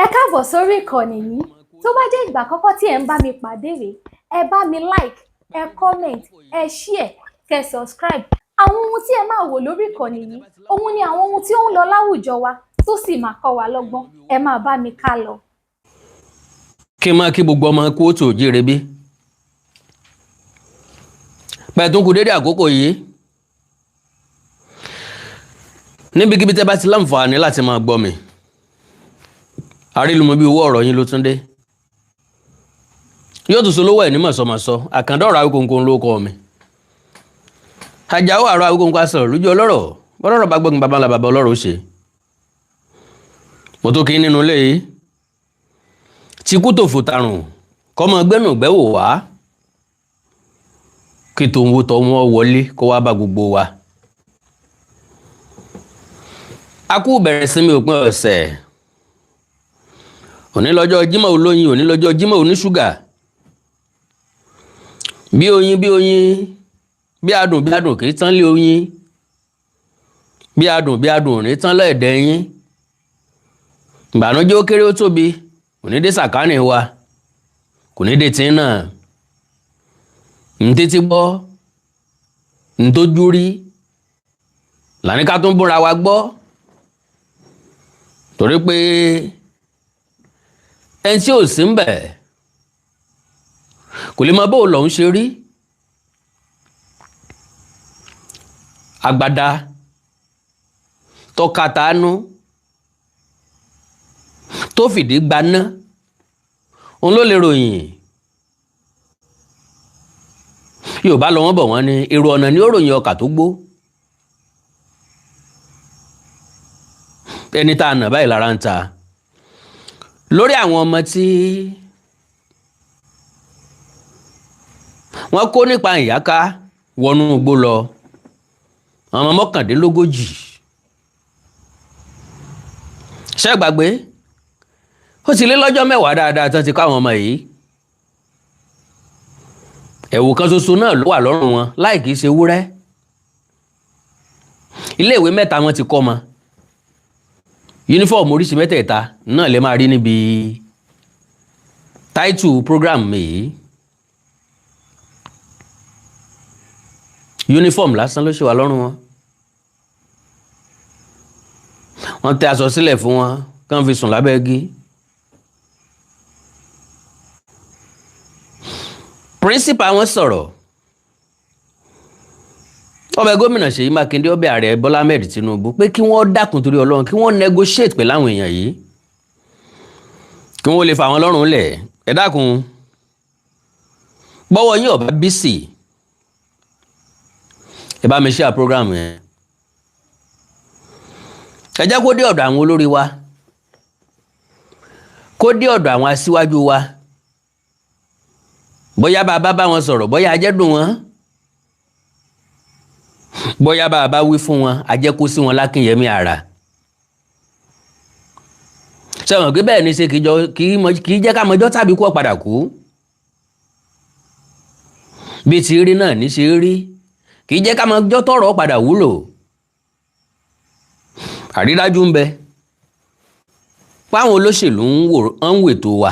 Ẹ káàbọ̀ sórí ìkànnì yìí. Tó bá jẹ́ ìgbà àkọ́kọ́ tí ẹ ń bá mi pàdé rèé, ẹ bá mi like, ẹ comment, ẹ share, kẹ́ subscribe. Àwọn ohun tí ẹ máa wò lórí ìkànnì yìí, ohun ni àwọn ohun tí ó ń lọ láwùjọ wa tó sì máa kọ́ wa lọ́gbọ́n. Ẹ máa bá mi ká lọ. Kí máa kí gbogbo ọmọ kú òtò jíire bí. Pẹ̀tún kù dédé àkókò yìí. Níbikíbi tẹ́ bá ti láǹfààní láti máa gbọ́ mi. Àrílùmọ̀ bí owó ọ̀rọ̀ yín ló tún dé. Yóò tún solówó ẹ̀ ní mọ̀sọ̀mọ̀sọ, àkàndọ̀rọ̀ Awíkóńkó ló kọ́ mi. Àjàó àrọ̀ Awíkóńkó sọ̀rọ̀ lójú ọlọ́rọ̀, bọ́lọ́rọ̀ bá gbọ́gun bàbá ńlá bàbá ọlọ́rọ̀ ó ṣe. Mo tó kí nínú ilé yìí. Tí kú tó fò tarùn, kọ́mọ gbẹ́nù gbẹ́wò wá. Kí tòun wo tọ́ wọn wọlé kó wá bá gbogbo wa. A kú bẹ̀rẹ̀ sí mi òpin ọ̀sẹ̀. Òní lọ́jọ́ Jímọ̀ olóyin, òní lọ́jọ́ Jímọ̀ oníṣúgà. Bí oyin, bí adùn kì í tán lé oyin. Bí adùn ní tán lọ́ẹ̀dẹ̀ yín. Ìbànújẹ́ ó kéré ó tóbi, òní dé sàkánì wa, kò ní dé tí náà. Ntẹ́tí gbọ́, ntójú rí, làníká tó ń búra wa gbọ́. Torí pé ẹni tí ò sí ń bẹ̀ kò lè mọ bó lọ́hún ṣe rí. Agbada tó kàtàánú tó fìdí gbaná òun ló lè ròyìn. Yorùbá lọ wọ́n bọ̀ wọ́n ní èrò ọ̀nà ni ó ròyìn ọkà tó gbó. Ẹni tá a nà báyìí lára ń ta. Lórí àwọn ọmọ tí wọ́n kó nípa ìyáká wọnú igbó lọ, ọmọ 39. Ṣé gbàgbé? Ó ti lé lọ́jọ́ 10 dáadáa tán ti kó àwọn ọmọ yìí. Ẹ̀wù kan ṣoṣo náà ló wà lọ́rùn wọn láì kìí ṣe wúrẹ́. Iléèwé 3 wọn ti kọ́ mọ. Yúnífọ́ọ̀mù oríṣi 3 náà lè máa rí níbi táìtù program mi yìí. Yúnífọ́ọ̀mù lásán ló ṣe wà lọ́rùn wọn. Wọ́n tẹ́ aṣọ sílẹ̀ fún wọn kán fi sùn lábẹ́ igi. Principal wọn sọ̀rọ̀. Ọbẹ̀ gómìnà Ṣèyí Mákindé, ọbẹ̀ ààrẹ Bọ́lá Ahmed Tinubu pé kí wọ́n dákun torí Ọlọ́run, kí wọ́n negotiate pẹ̀lú àwọn èèyàn yìí, kí wọ́n lè fa àwọn lọ́rùn lẹ̀. Ẹ dákun, bọ́wọ́ yín ọ̀bá bísì, ẹ bá mi share program yẹn. Ẹ jẹ́ kó dé ọ̀dọ̀ àwọn olórí wa, kó dé ọ̀dọ̀ àwọn aṣíwájú wa. Bóyá bàbá bá wọn sọ̀rọ̀, bóyá ajẹ́dùn wọn, bóyá bàbá wí fún wọn, ajẹ́kó sí wọn lákìnyẹmí ara. Ṣẹ̀wọ̀n pé bẹ́ẹ̀ ni ṣe kì í jẹ́ ká mọjọ́ tàbí kú ọ̀padà kú. Bí ti rí náà ní ṣe rí, kì í jẹ́ ká mọjọ́ tọ̀rọ̀ padà wúlò. Àrídájú ń bẹ páwọn olóṣèlú ń wètò wa.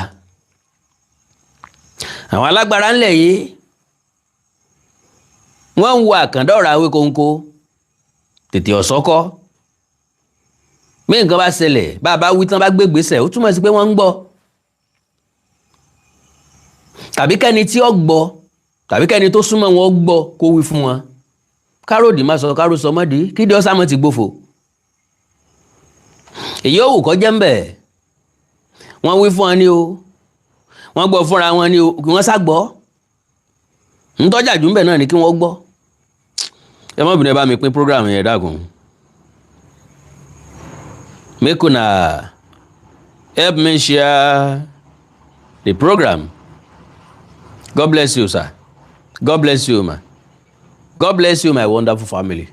Àwọn alágbára ńlẹ̀ yìí wọ́n ń wo àkàndọ̀rọ̀ Awíkóńkó tètè ọ̀sọ́kọ́. Bí nǹkan bá ṣẹlẹ̀, bá wí tán bá gbégbèsè, ó túmọ̀ sí pé wọ́n ń gbọ́. Tàbí kẹ́ni tí ó gbọ́, tàbí kẹ́ni tó súnmọ́ wọn gbọ́ kó wí fún wọn. Káròdì má sọ kárò sọmọ́dì, kídí ọ̀sàmọ́ ti gbófò. Èyí ò wù kọ́ jẹ́ ń bẹ̀. Wọ́n wí fún wọn ní o, wọ́n gbọ́ fúnra wọn ní o, kí wọ́n sá gbọ́. ń tọ́jà jù ń bẹ̀ náà ni kí wọ́n gbọ́. Ẹ má bínú, ẹ bá mi pín program yẹn dákun. Make una help me share the program. God bless you, sir. God bless you, ma. God bless you, my wonderful family.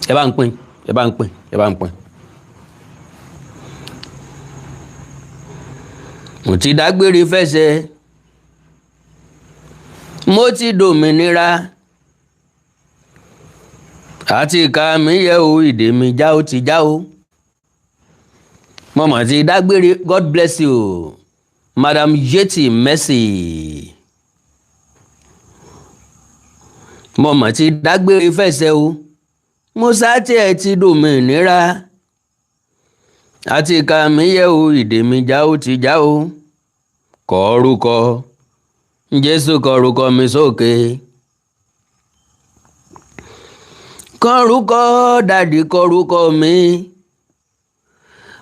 Ẹ bá ń pín, ẹ bá ń pín, ẹ bá ń pín. Mo ti dágbére fẹsẹ̀, mo ti dòmìnira, àti ìka mi yẹ o, ìdè mi já ó ti já o. mo mà ti dágbére. God bless you Madam Yeti Mercy. mo mà ti dágbére fẹsẹ̀ o. mo sáté ẹ ti dòmìnira. àti ìka mi yẹ o, ìdè mi já ó ti já o. kọ orúkọ Jésù, kọ orúkọ mi sókè. kọ orúkọ dàdí, kọ orúkọ mi.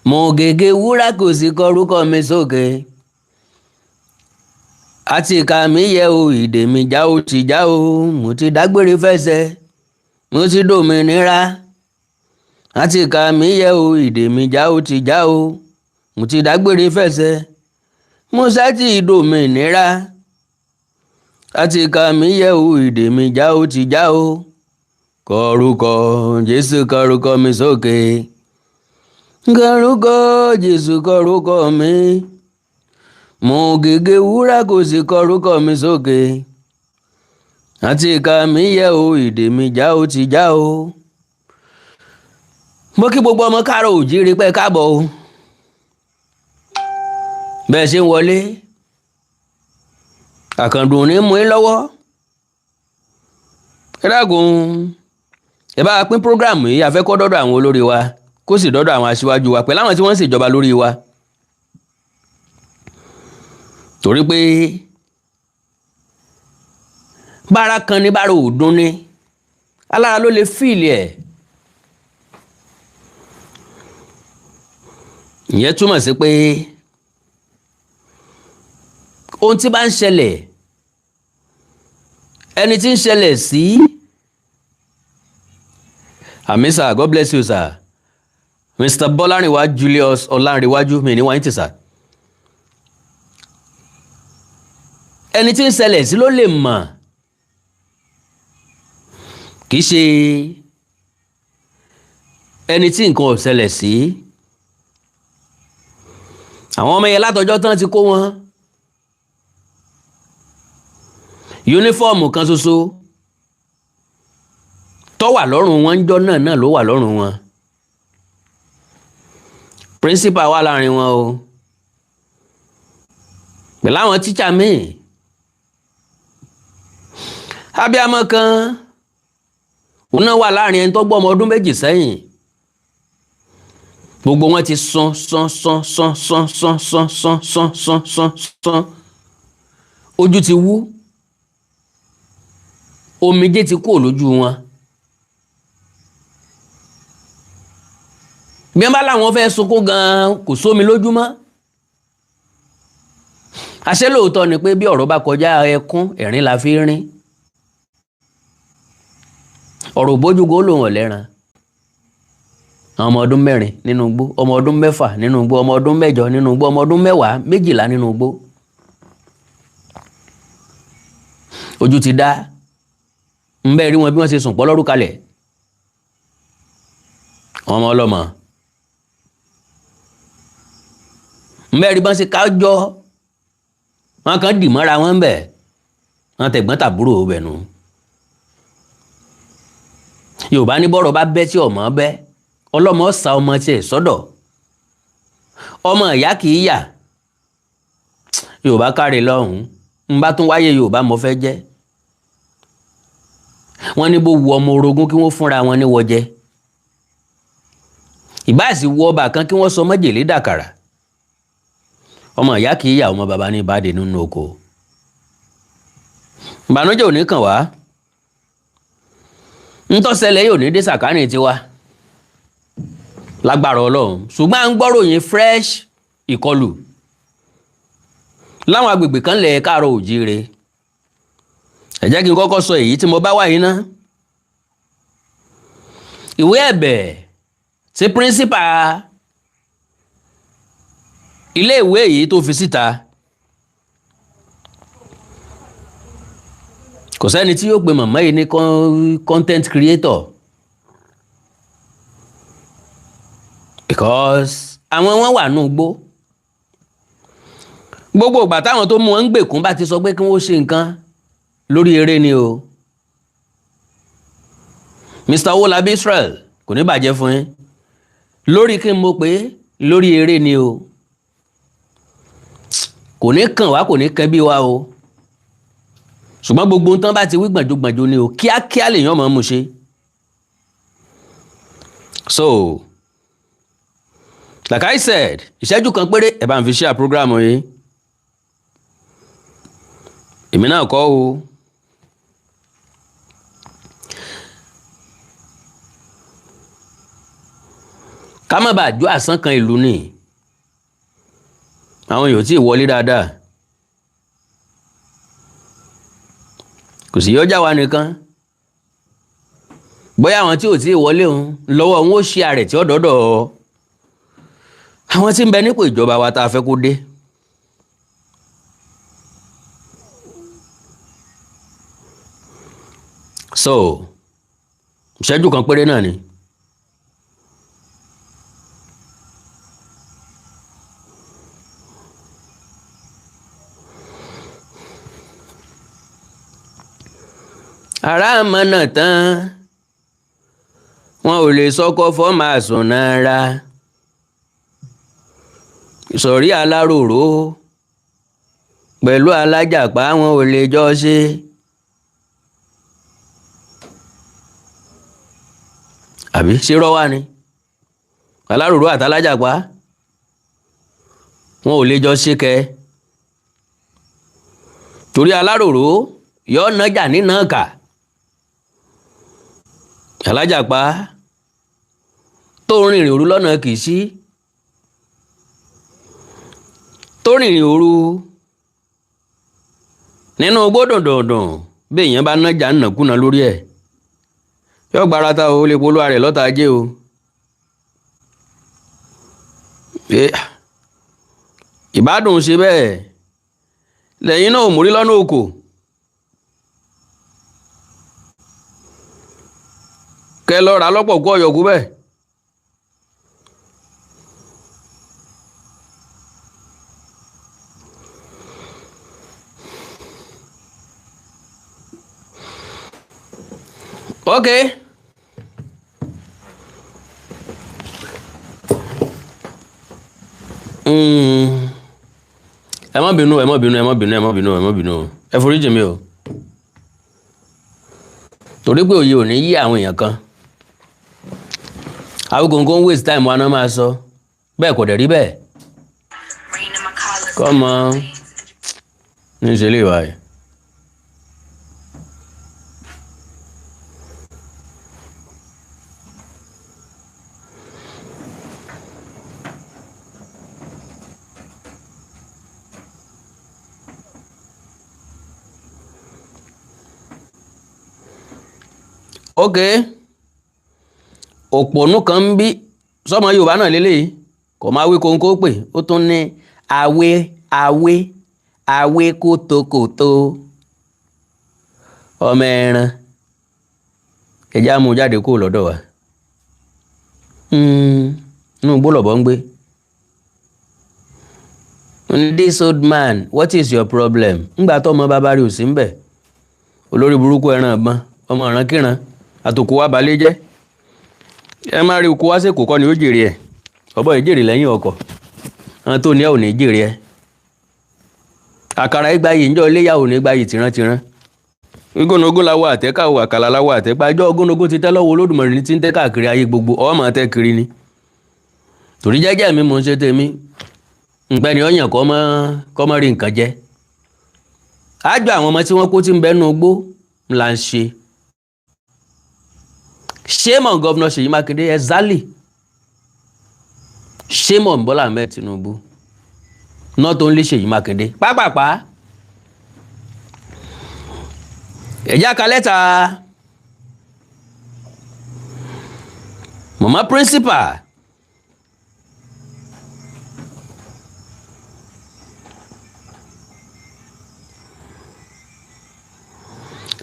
mo gègé wúrà kò sí, kọ orúkọ mi sókè. àti ìka mi yẹ o, ìdè mi já ó ti já o. mo ti dágbére fẹsẹ̀, mo ti dòmìnira. àti ìka mi yẹ o, ìdè mi já ó ti já o. mo ti dágbére fẹsẹ̀, mo sá ti dòmìnira. àti ìka mi yẹ o, ìdè mi já ó ti já o. kọ orúkọ Jésù, kọ orúkọ mi sókè. kọ orúkọ Jésù, kọ orúkọ mi. mo gègé wúrà kò sí, kọ orúkọ mi sókè. àti ìka mi yẹ o, ìdè mi já ó ti já o. mo kí gbogbo ọmọ káàárọ̀ oòjíire pé káàbọ̀ o. bẹ́ẹ̀ ṣe ń wọlé, àkàndùn ní mú yín lọ́wọ́. ẹ dákun, ẹ bá pín prógráàmù yìí, a fẹ́ kó dọ́dọ̀ àwọn olórí wa, kó sì dọ́dọ̀ àwọn aṣíwájú wa pẹ̀lú àwọn tí wọ́n ń ṣèjọba lórí wa. torí pé bára kan ní bára òdun ní, alára ló lè fíìlì ẹ̀. ìyẹn túmọ̀ sí pé ohun tí bá ń ṣẹlẹ̀, ẹni tí ń ṣẹlẹ̀ sí, àmì sir, God bless you sir, Mr. Bọ́lárìnwá Julius Ọlárìnwájú, mi ní wáyé tì sir. ẹni tí ń ṣẹlẹ̀ sí ló lè mọ̀, kì í ṣe ẹni tí nǹkan ò ṣẹlẹ̀ sí. àwọn ọmọ yẹn látọjọ́ tán ti kó wọn yúnífọ́ọ̀mù kan ṣoṣo tó wà lọ́rùn wọn ńjọ́ náà ló wà lọ́rùn wọn. principal wà láàrin wọn o, pẹ̀lú àwọn tíṣà míì. abiyamọ kan òun náà wà láàrin ẹni tó gbọ́ ọmọ ọdún méjì sẹ́yìn. gbogbo wọn ti sán ojú ti wú, omijé ti kúrò lójú wọn. bí wọ́n bá láwọn fẹ́ sunkún gan-an, kò sómi lójú mọ́. àṣé lóòótọ́ ni pé bí ọ̀rọ̀ bá kọjá ẹkún, ẹ̀rín la fi rín. ọ̀rọ̀ bójúgo lòun ọ̀lẹ́ran. àwọn ọmọ ọdún 4 nínú igbó, ọmọ ọdún 6 nínú igbó, ọmọ ọdún 8 nínú igbó, ọmọ ọdún 10, 12 nínú igbó. ojú ti dá, ń bẹ́ẹ̀ rí wọn bí wọ́n ṣe sùn pọ́ lọ́rùn kalẹ̀. ọmọ ọlọ́mọ ń bẹ́ẹ̀ rí bọ́n ṣe kájọ́, wọn kàn dì mọ́ra wọn bẹ̀, wọn tẹ̀gbọ́n tàbúrò bẹ̀ nù. Yorùbá ní bọ́rọ̀ bá bẹ́ tí ọmọ bẹ́, ọlọ́mọ sa ọmọ tiẹ̀ sọ́dọ̀. ọmọ ìyá kì í yà. Yorùbá káre lọ́hùn-ún, ń bá tún wáyé Yorùbá mo fẹ́ jẹ́. wọ́n ní bó wu ọmọ orogún kí wọ́n fúnra wọn ní wọjẹ. ìbáàsì wu ọba kan kí wọ́n sọ májèlé dàkàrà. ọmọ ìyá kì í yà, ọmọ bàbá ní ìbàdí nínú oko. ìbànújẹ́ ò ní kàn wá, ntọ́sẹ̀lẹ̀ yóò ní dé sàkánì tiwa lágbára Ọlọ́run. ṣùgbọ́n à ń gbọ́ròyìn fresh ìkọlù láwọn agbègbè kan lẹ̀ káàárọ̀ oòjíire. ẹ jẹ́ kí n kọ́kọ́ sọ èyí tí mo bá wà yín ná. ìwé ẹ̀bẹ̀ tí principal ilé ìwé yìí tó fi síta, kò sẹ́ni tí yóò pe màmá yìí ní content creator, because àwọn wọn wà nù gbó. gbogbo ìgbà táwọn tó mú wọn ń gbèkún bá ti sọ pé kí wọ́n ṣe nǹkan lórí eré ni o. Mr. Owólabí Israel, kò ní bàjẹ́ fún yín. lórí kí n mọ̀ pé lórí eré ni o kò ní kàn wá kò ní kẹ́ bí wa o ṣùgbọ́n gbogbo ohun tán bá ti wí gbànjógbànjó ni o kíákíá lèèyàn máa ń mú ṣe. So like I said ìṣẹ́jú kan péré ẹ bá ń fi share program yìí èmi náà kọ́ o. ká má bàa jó àsán kan ìlú ni àwọn èèyàn tí ì wọlé dáadáa kò sì yọjá wa nìkan bóyá àwọn tí ò tí ì wọlé òun lọ́wọ́ wọn ó ṣe àrẹ̀ tí ó dọ́dọ̀ àwọn tí ń bẹ nípò ìjọba wa tá a fẹ́ kó dé. So ìṣẹ́jú kan péré náà ni. Ará àmọ́nà tán wọn ò lè sọkọ fọ́ọ̀mù àsùnnára ìsọ̀rí aláròró pẹ̀lú alájàpá wọn ò lè jọ ṣe. Àbí ṣé rọ́ wá ni aláròró àtàlájàpá wọn ò lè jọ ṣe kẹ torí aláròró yọ nájà nínà kà alájàpá tó rìnrìn òru lọ́nà kìí sí tó rìnrìn òru nínú gbódùndùndùn bí èèyàn bá nájà nàkúnà lórí ẹ̀ yóò gbarata o lè polówó rẹ̀ lọ́ta ajé o. Ìbádùn ṣe bẹ́ẹ̀ lẹ́yìn náà ò mórí lọ́nà òkò. Kẹ lọ rà lọ́pọ̀ kó ọ̀yọ̀kú bẹ́ẹ̀. Okay. Ẹ má bínú ẹ foríjì mi o torí pé òye ò ní yí àwọn èèyàn kan Awikonko ń waste time wa náà máa sọ bẹ́ẹ̀ kò dẹ̀ rí bẹ́ẹ̀ kọ́mọ ní ìṣẹ̀lẹ̀ ìwà yìí. Ok òpònú kan ń bí sọmọ Yorùbá náà lélẹ́yìí kò máa wí kóńkó pè ó tún ní awé kótókòtó ọmọ ẹran ẹjá mú jáde kó lọ́dọ̀ wa inú gbólọ̀bọ̀ ń gbé. This old man, what is your problem? Ńgbà tó ọmọ bàbá rẹ̀ ò sí ń bẹ̀ olórí burúkú ẹran ọ̀gbọ́n ọmọ ọ̀ràn kíran àtòkù wa balẹ̀ jẹ́ ẹ máa rí okú wá sí kòkọ́ ni ó jèrè ẹ̀ ọ̀bọ̀ ìjèrè lẹ́yìn ọkọ̀ àwọn tó ní ẹ̀ ò ní jèrè ẹ̀ àkàrà ìgbà yìí ńjọ́ iléyà ò ní gbà yìí tìrántìrán ogónogún láwọ àtẹ́kàwọ àkàlà láwọ àtẹ́pá ẹjọ́ ogónogún ti tẹ́ lọ́wọ́ Olódùmarè ní ti ń tẹ́ káàkiri ayé gbogbo ọwọ́ máa tẹ́ kiri ni torí jẹ́jẹ́ mi mò ń ṣe tèmi ǹpẹ́ ni ọ̀yàn kọ́ mọ́ rí nǹkan jẹ́ ájọ àwọn ọmọ tí wọ́n kó tí ń bẹ́nu ogbó là ń ṣe. Shame on Governor Seyi Makinde exactly. Shame on Bola Ahmed Tinubu. Not only Seyi Makinde. Pápápá. Ẹ̀já ka lẹ́tà Mama Principal.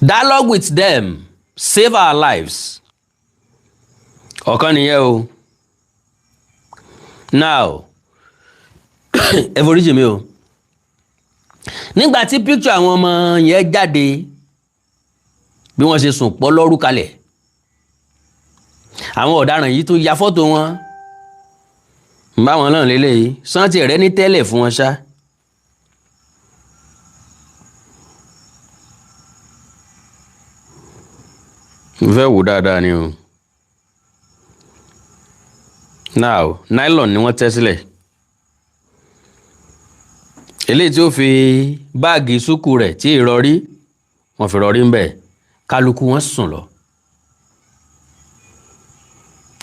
Dialogue with them. Save our lives. Ọ̀kan nìyẹn o. Now ẹ foríjì mi o nígbà tí picture àwọn ọmọ yẹn jáde bí wọ́n ṣe sùn pọ̀ lọ́rù kalẹ̀ àwọn ọ̀daràn yìí tó ya fọ́tò wọn báwọn náà lélẹ́yìí sáǹtì rẹ ní tẹ́lẹ̀ fún wọn ṣá. mo fẹ́ wò dáadáa ni o. now nylon ni wọ́n tẹ́ sílẹ̀. eléyìí tí ó fi báàgì súkù rẹ̀ tí ìrọ̀rí wọ́n fi rọ̀rí ń bẹ̀ kálukú wọn sùn lọ.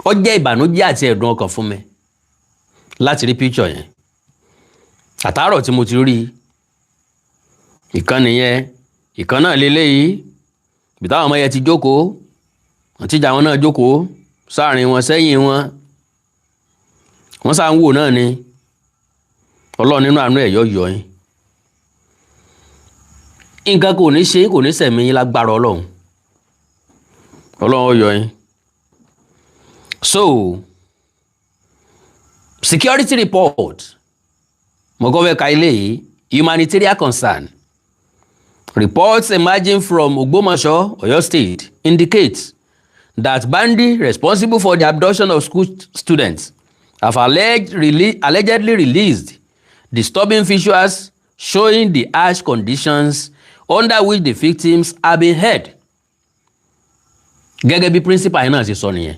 ó jẹ́ ìbànújẹ́ àti ẹ̀dùn ọkàn fún mi láti rí píkṣọ̀ yẹn. àtàárọ̀ tí mo ti rí ìkan nìyẹn ìkan náà lélẹ́yìí bí táwọn ọmọ yẹn ti jókòó wọ́n tíjà wọn náà jókòó sáàrin wọn sẹ́yìn wọn wọ́n sáà ń wò náà ni ọlọ́run nínú àánú ẹ̀ yọ yín nǹkan kò ní ṣe kò ní sẹ̀mí yín lágbára ọlọ́run ó yọ yín. So security report mo kọ́ fẹ́ ka ilé yìí humanitarian concern reports emerging from Ogbomoso, Oyo State indicate that bandits responsible for the abduction of school students have allegedly released disturbing visuals showing the harsh conditions under which the victims have been held. Gẹ́gẹ́ bí principal yìí náà ṣe sọ nìyẹn.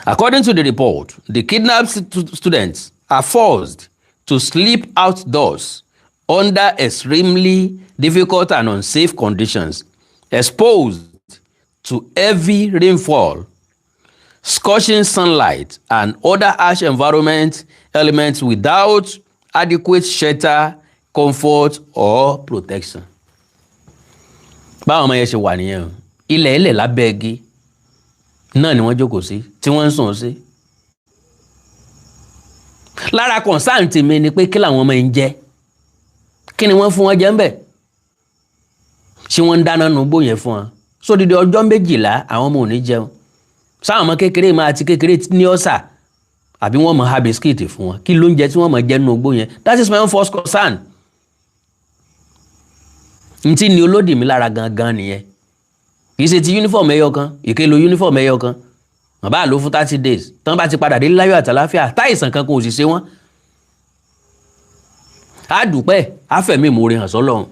According to the report, the kidnapped students are forced to sleep outdoors under extremely difficult and unsafe conditions, exposed to heavy rainfall, scorching sunlight, and other harsh environment elements without adequate shelter, comfort, or protection. Báwọn ọmọ yẹn ṣe wà nìyẹn ilẹ̀ lábẹ́ igi náà ni wọ́n jókòó sí tí wọ́n ń sùn sí. lára concern tèmi ni pé kí làwọn ọmọ yẹn ń jẹ kí ni wọ́n fún wọn jẹ ń bẹ̀ ṣé wọ́n ń dáná nu gbó yẹn fún wọn sódìdí ọjọ́ 12 àwọn ọmọ ò ní jẹun sáwọn ọmọ kékeré máa ti kékeré ní ọ̀sà àbí wọ́n mọ̀ ha bisikíìtì fún wọn kí ló ń jẹ tí wọ́n mọ̀ jẹ nínú gbó yẹn that is my own first concern. n tí ni olódì mi lára gangan nìyẹn kì í ṣe ti uniform ẹyọ kan ìkélo uniform ẹyọ kan wọ́n bá lò fún 30 days tán bá ti padà dé láyọ̀ àtàláfíà táìsàn kan kò sì ṣe wọ́n. á dúpẹ́ àfẹ̀mí ìmoore hàn sọ́lọ́run.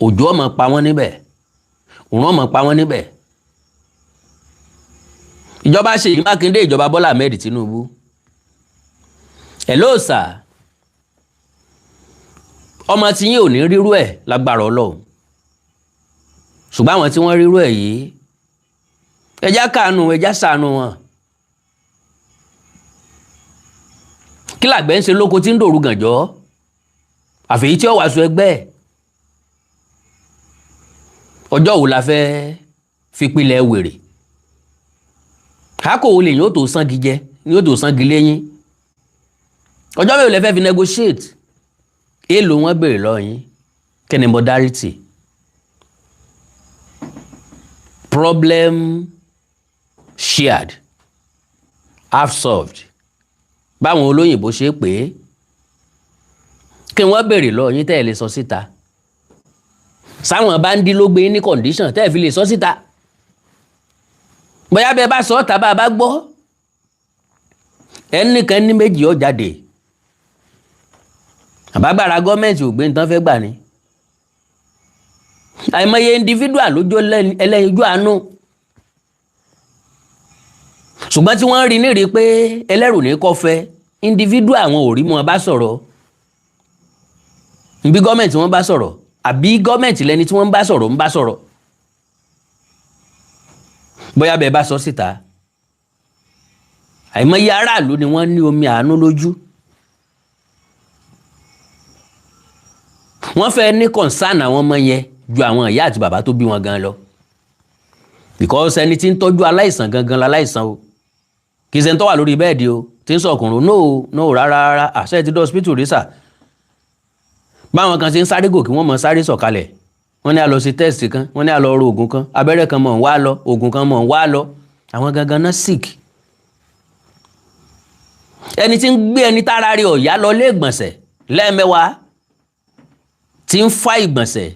òjò ọmọ pa wọ́n níbẹ̀ òrùn ọmọ pa wọ́n níbẹ̀. ìjọba Ṣèyí Mákindé ìjọba Bọ́lá Ahmed Tinubu hello sir ọmọ tí yín ò ní rírú ẹ̀ lágbára Ọlọ́run ṣùgbọ́n àwọn tí wọ́n rírú ẹ̀ yìí ẹjá káàánú ẹjá ṣàánú wọn. kí làgbẹ̀ ń ṣe lóko tí ń dòru gànjọ́ àfẹ́yí tí ó wàásù ẹgbẹ́ ẹ̀ ọjọ́ wo la fẹ́ fi pilẹ̀ wèrè kákò wo lèyìn ó tó sangi jẹ ní ó tó sangi lẹ́yìn ọjọ́ mẹ́rin lẹ fẹ́ fi negotiate èèlò wọn béèrè lọ́yìn kẹ́ni modernity problem shared half solved báwọn olóyìnbó ṣe pé kí wọ́n béèrè lọ́yìn tẹ́ ẹ lè sọ síta sáwọn bá ń dín ló gbé ní condition tẹ́ ẹ fi lè sọ síta bóyá bẹ́ẹ̀ bá sọ ọ́ tàbá bá gbọ́ ẹnìkan ní méjì ó jáde àbágbára gọ́ọ̀mẹ̀ntì ò gbé nǹkan fẹ́ gbà ní àìmọye individual lójó ẹlẹ́yinjú àánú ṣùgbọ́n tí wọ́n rí nírí pé ẹlẹ́rù ní kọfẹ́ individual àwọn ò rí mọ́ bá sọ̀rọ̀ bí gọ́ọ̀mẹ̀ntì wọ́n bá sọ̀rọ̀ àbí gọ́ọ̀mẹ̀ntì lẹni tí wọ́n bá sọ̀rọ̀ ń bá sọ̀rọ̀ bóyá bẹ́ẹ̀ bá sọ síta àìmọye aráàlú ni wọ́n ní omi àánú lójú wọ́n fẹ́ ní concern àwọn ọmọ yẹn ju àwọn ìyá àti bàbá tó bí wọn gan lọ because ẹni tí ń tọ́jú aláìsàn gangan láláìsàn o kì í ṣe ń tọ́wà lórí bẹ́ẹ̀dì o tí ń sọkùnrin no rárá àṣẹ ti dé hospital rí sà báwọn kan ṣe ń sáré gòkè wọ́n mọ̀ sáré sọ̀kalẹ̀ wọ́n ní a lọ sí test kan wọ́n ní a lọ ro oògùn kan abẹ́rẹ́ kan mọ̀ ń wá lọ oògùn kan mọ̀ ń wá lọ àwọn gangan náà sick ẹni tí ń gbé ẹni tára rí ọ̀yá lọ lé ìgbọ̀nsẹ̀ lẹ́ẹ̀mẹ́wàá tí ń fa ìgbọ̀nsẹ̀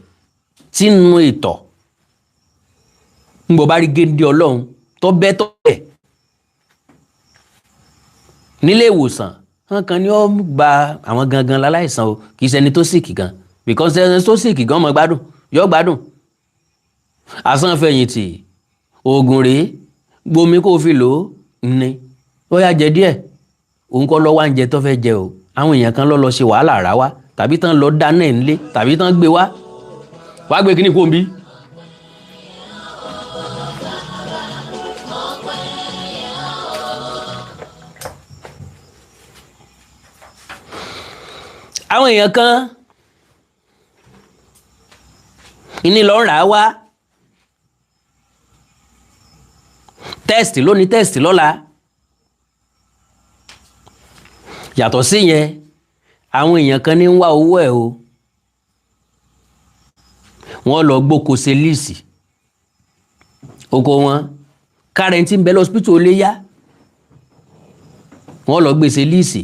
tí ń nu ìtọ̀ ń bọ̀ bá rí géńdé ọlọ́run tó bẹ́ tó bẹ̀ nílé ìwòsàn wọn kan ní ó gba àwọn gangan láláìsàn o kì í ṣẹni tó sick gan because ẹni tó sick gan mọ gbádùn yóò gbádùn àsanfẹ̀yìntì oògùn rèé gbomi kó fi lò ó ní ó yá jẹ díẹ̀ òun kọ́ lọ́wọ́ oúnjẹ tó fẹ́ jẹ o àwọn èèyàn kan lọ ṣe wàhálà rà wá tàbí tán lọ dáná ẹ̀ ńlé tàbí tán gbé wá gbé kíní kó ń bí. àwọn èèyàn kan ìní lọ rà á wá test lónìí test lọ́la yàtọ̀ sí yẹn àwọn èèyàn kan ní ń wá owó ẹ̀ o wọ́n lọ gbóko ṣe líìsì oko wọn kárẹ́ntì ń bẹ lọ́sípítù ó lé yá wọ́n lọ gbé ṣe líìsì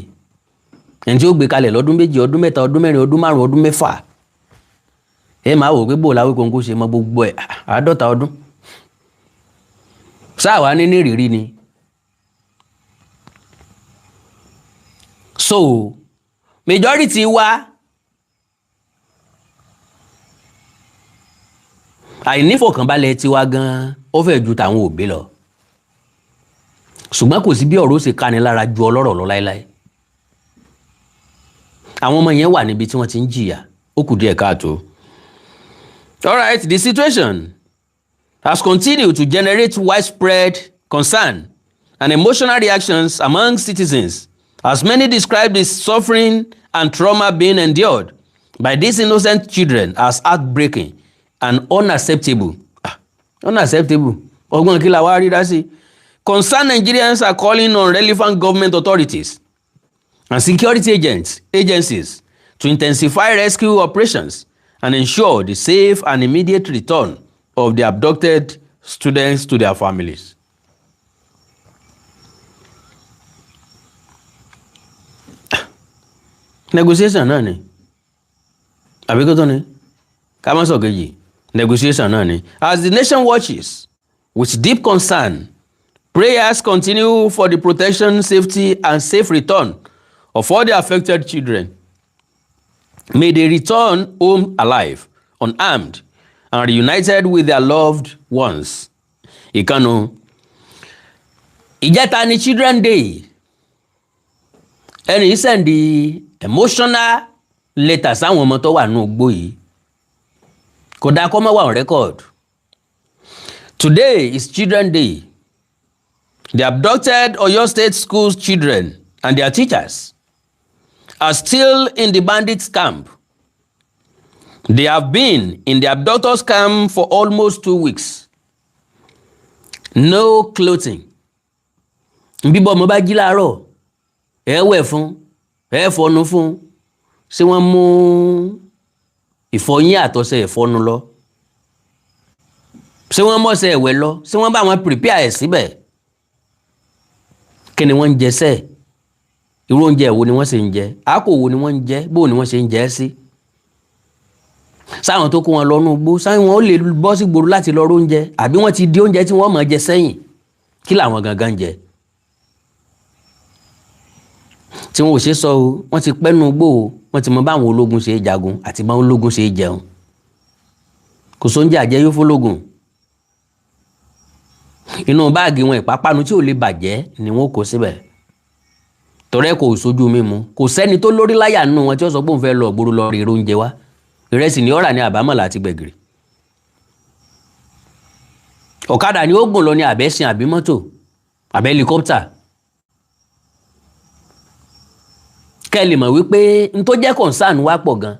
ẹni tí ó gbé kalẹ̀ lọ́dún 2 ọdún 3 ọdún 4 ọdún 5 ọdún 6 ẹ máa wò pé bóòlà Awíkonko ṣe mọ gbogbo ẹ̀ 50 ọdún sáàwá ní ìrírí ni so majority wa àìnífọ̀kànbalẹ̀ tiwa gan ó fẹ́ ju tàwọn òbí lọ ṣùgbọ́n kò sí bí ọ̀rọ̀ ṣe káni lára ju ọlọ́rọ̀ lọ láéláé àwọn ọmọ yẹn wà níbi tí wọ́n ti ń jìyà ó kù díẹ̀ káàtó. All right, the situation has continued to generate widespread concern and emotional reactions among citizens as many describe the suffering and trauma being endured by these innocent children as heartbreaking and unacceptable. Unacceptable. Ọgbọ́n kí la wá rí dá sí. Concerned Nigerians are calling on relevant government authorities and security agencies to intensify rescue operations and ensure the safe and immediate return of the abducted students to their families. Negotiation náà ni. Àbí kó tó ni? Ká má sọ kejì. Negotiation náà ni. As the nation watches with deep concern, prayers continue for the protection, safety, and safe return of all the affected children. May they return home alive, unarmed, and reunited with their loved ones. Ìkànnù. Ìjẹta ni Children Day. Ẹni send the emotional letters sáwọn ọmọ tó wà nínú igbó yìí. Kò dáa kó má wà on record. Today is Children Day. The abducted Oyo State school children and their teachers are still in the bandits' camp. They have been in the abductors' camp for almost 2 weeks. No clothing. Bíbọ̀ ọmọ bá jí láàárọ̀, ẹ wẹ̀ fún, ẹ fọnu fún, ṣé wọ́n mú ìfọyín àtọṣẹ ìfọnu lọ? Ṣé wọ́n mọ̀ọ́ṣẹ ẹ̀wẹ̀ lọ? Ṣé wọ́n bá wọn prepare ẹ̀ síbẹ̀? Kí ni wọ́n ń jẹ sẹ́ẹ̀? Irú oúnjẹ wo ni wọ́n ṣe ń jẹ? Àpò wo ni wọ́n ń jẹ? Bó ni wọ́n ṣe ń jẹ sí? Sáwọn tó kó wọn lọ nú igbó, sáwọn wọn ó lè bọ́ sí gbòòrò láti lọ róúnjẹ, àbí wọ́n ti di oúnjẹ tí wọ́n máa jẹ sẹ́yìn? Kí làwọn gangan jẹ? Tí wọn ò ṣe sọ o, wọ́n ti pẹ́ nú igbó o, wọ́n ti mọ báwọn ológun ṣe jagun àti báwọn ológun ṣe jẹun. Kò sóúnjẹ àjẹyó fólógun. Inú báàgì wọn ìpápánu tí ò lè bàjẹ́ ni wọ́n kó síbẹ̀. Torí kò sójú mímu, kò sẹ́ni tó lórí láyà nínú wọn tí ó sọ pé òun fẹ́ lọ gbòòrò lọ rí oúnjẹ wá. Ìrẹsì ni ó rà ní àbámọ̀lá àti gbẹ̀gìrì. Ọ̀kadà ni ó gùn lọ ní àbẹ́sìn àbí mọ́tò àbẹ́ helicopter. Kẹ́ lè mọ̀ wípé n tó jẹ́ concern wá pọ̀ gan.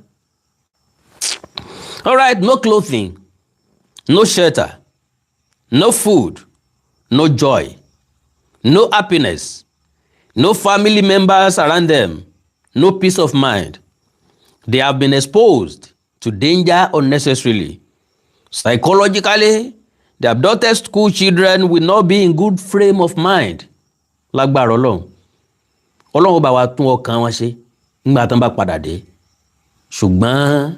All right, no clothing, no shelter, no food, no joy, no happiness, no family members around them, no peace of mind. They have been exposed to danger unnecessarily. Psychologically, the abducted school children will not be in good frame of mind. Lágbára Ọlọ́run. Ọlọ́run bá wa tún ọkàn wọn ṣe nígbà tán bá padà dé. Ṣùgbọ́n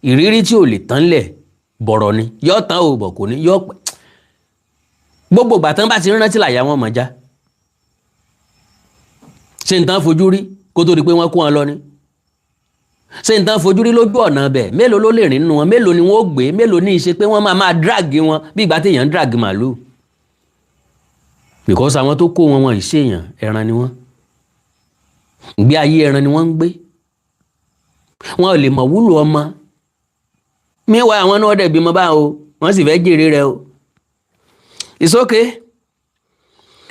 ìrírí tí ò lè tán lẹ̀ bọ̀rọ̀ ni. Yóò tán ò bọ̀ kò ní. gbogbo ìgbà tán bá ti rántí làyà wọn mọ̀ já ṣe nǹkan fojú rí kó tó di pé wọ́n kó wọn lọ ni ṣe nǹkan fojú rí lójú ọ̀nà bẹ̀ mélòó ló lè rìn nínú wọn mélòó ni wọ́n ó gbé mélòó ní í ṣe pé wọ́n máa dráàgì wọn bí ìgbà téèyàn ń dráàgì màlúù because àwọn tó kó wọn ìṣèyàn ẹran ni wọ́n ìgbé ayé ẹran ni wọ́n ń gbé wọn ò lè mọ̀ wúlò ọmọ míwá àwọn náà dẹ̀ bímọ bá o wọ́n sì fẹ́ jèrè rẹ o. It's okay.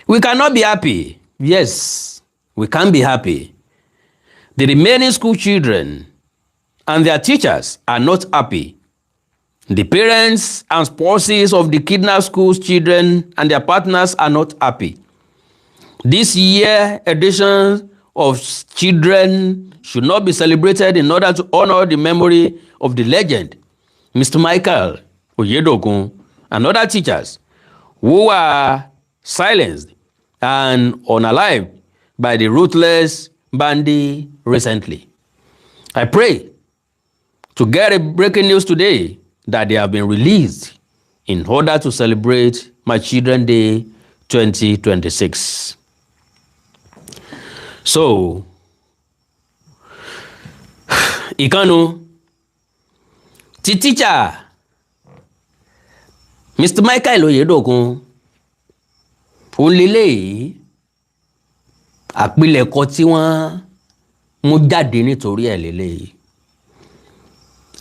We cannot be happy. Yes, we can be happy. The remaining school children and their teachers are not happy. The parents and spouses of the kidnapped school children and their partners are not happy. This year edition of children should not be celebrated in order to honor the memory of the legend, Mr. Michael Oyedokun, and other teachers who were silenced and unalived by the ruthless bandit recently. I pray to get a breaking news today that they have been released in order to celebrate my Children's Day 2026. So, ìkànnù ti teacher Mr. Michael Oyedokun òun lélẹ́yìí àpilẹ̀kọ tí wọ́n mú jáde nítorí ẹ̀ lélẹ́yìí.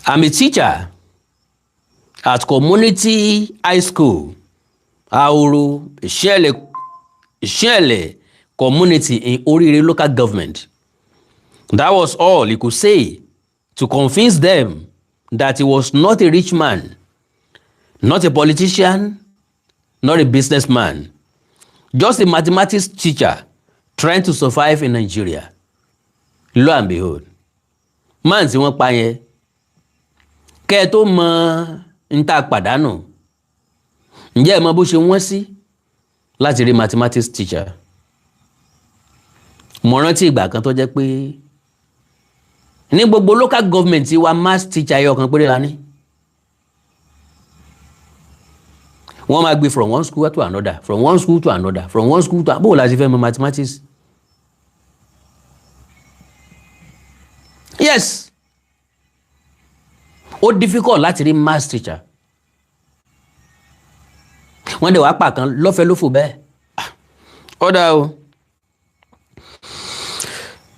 I'm a teacher at Community High School, Aoro, Ṣẹlẹ community in Orire local government. That was all he could say to convince them that he was not a rich man, not a politician, not a businessman, just a mathematics teacher trying to survive in Nigeria. Lo and behold, man tí wọ́n pa yẹn kẹ́ ẹ tó mọ ń ta pàdánù ǹjẹ́ ẹ mọ bó ṣe wọ́n sí láti rí mathematics teacher. Mo rántí ìgbà kan tó jẹ́ pé ní gbogbo local government wa maths teacher ẹyọ kan péré la ní. Wọ́n máa gbé from one school to another, from one school to another, from one school to bó la ṣe fẹ́ mọ mathematics. Yes, ó difficult láti rí maths teacher. Wọ́n dẹ̀ wá pa kan lọ́fẹ̀ẹ́ lófò bẹ́ẹ̀. Ọ̀dà o.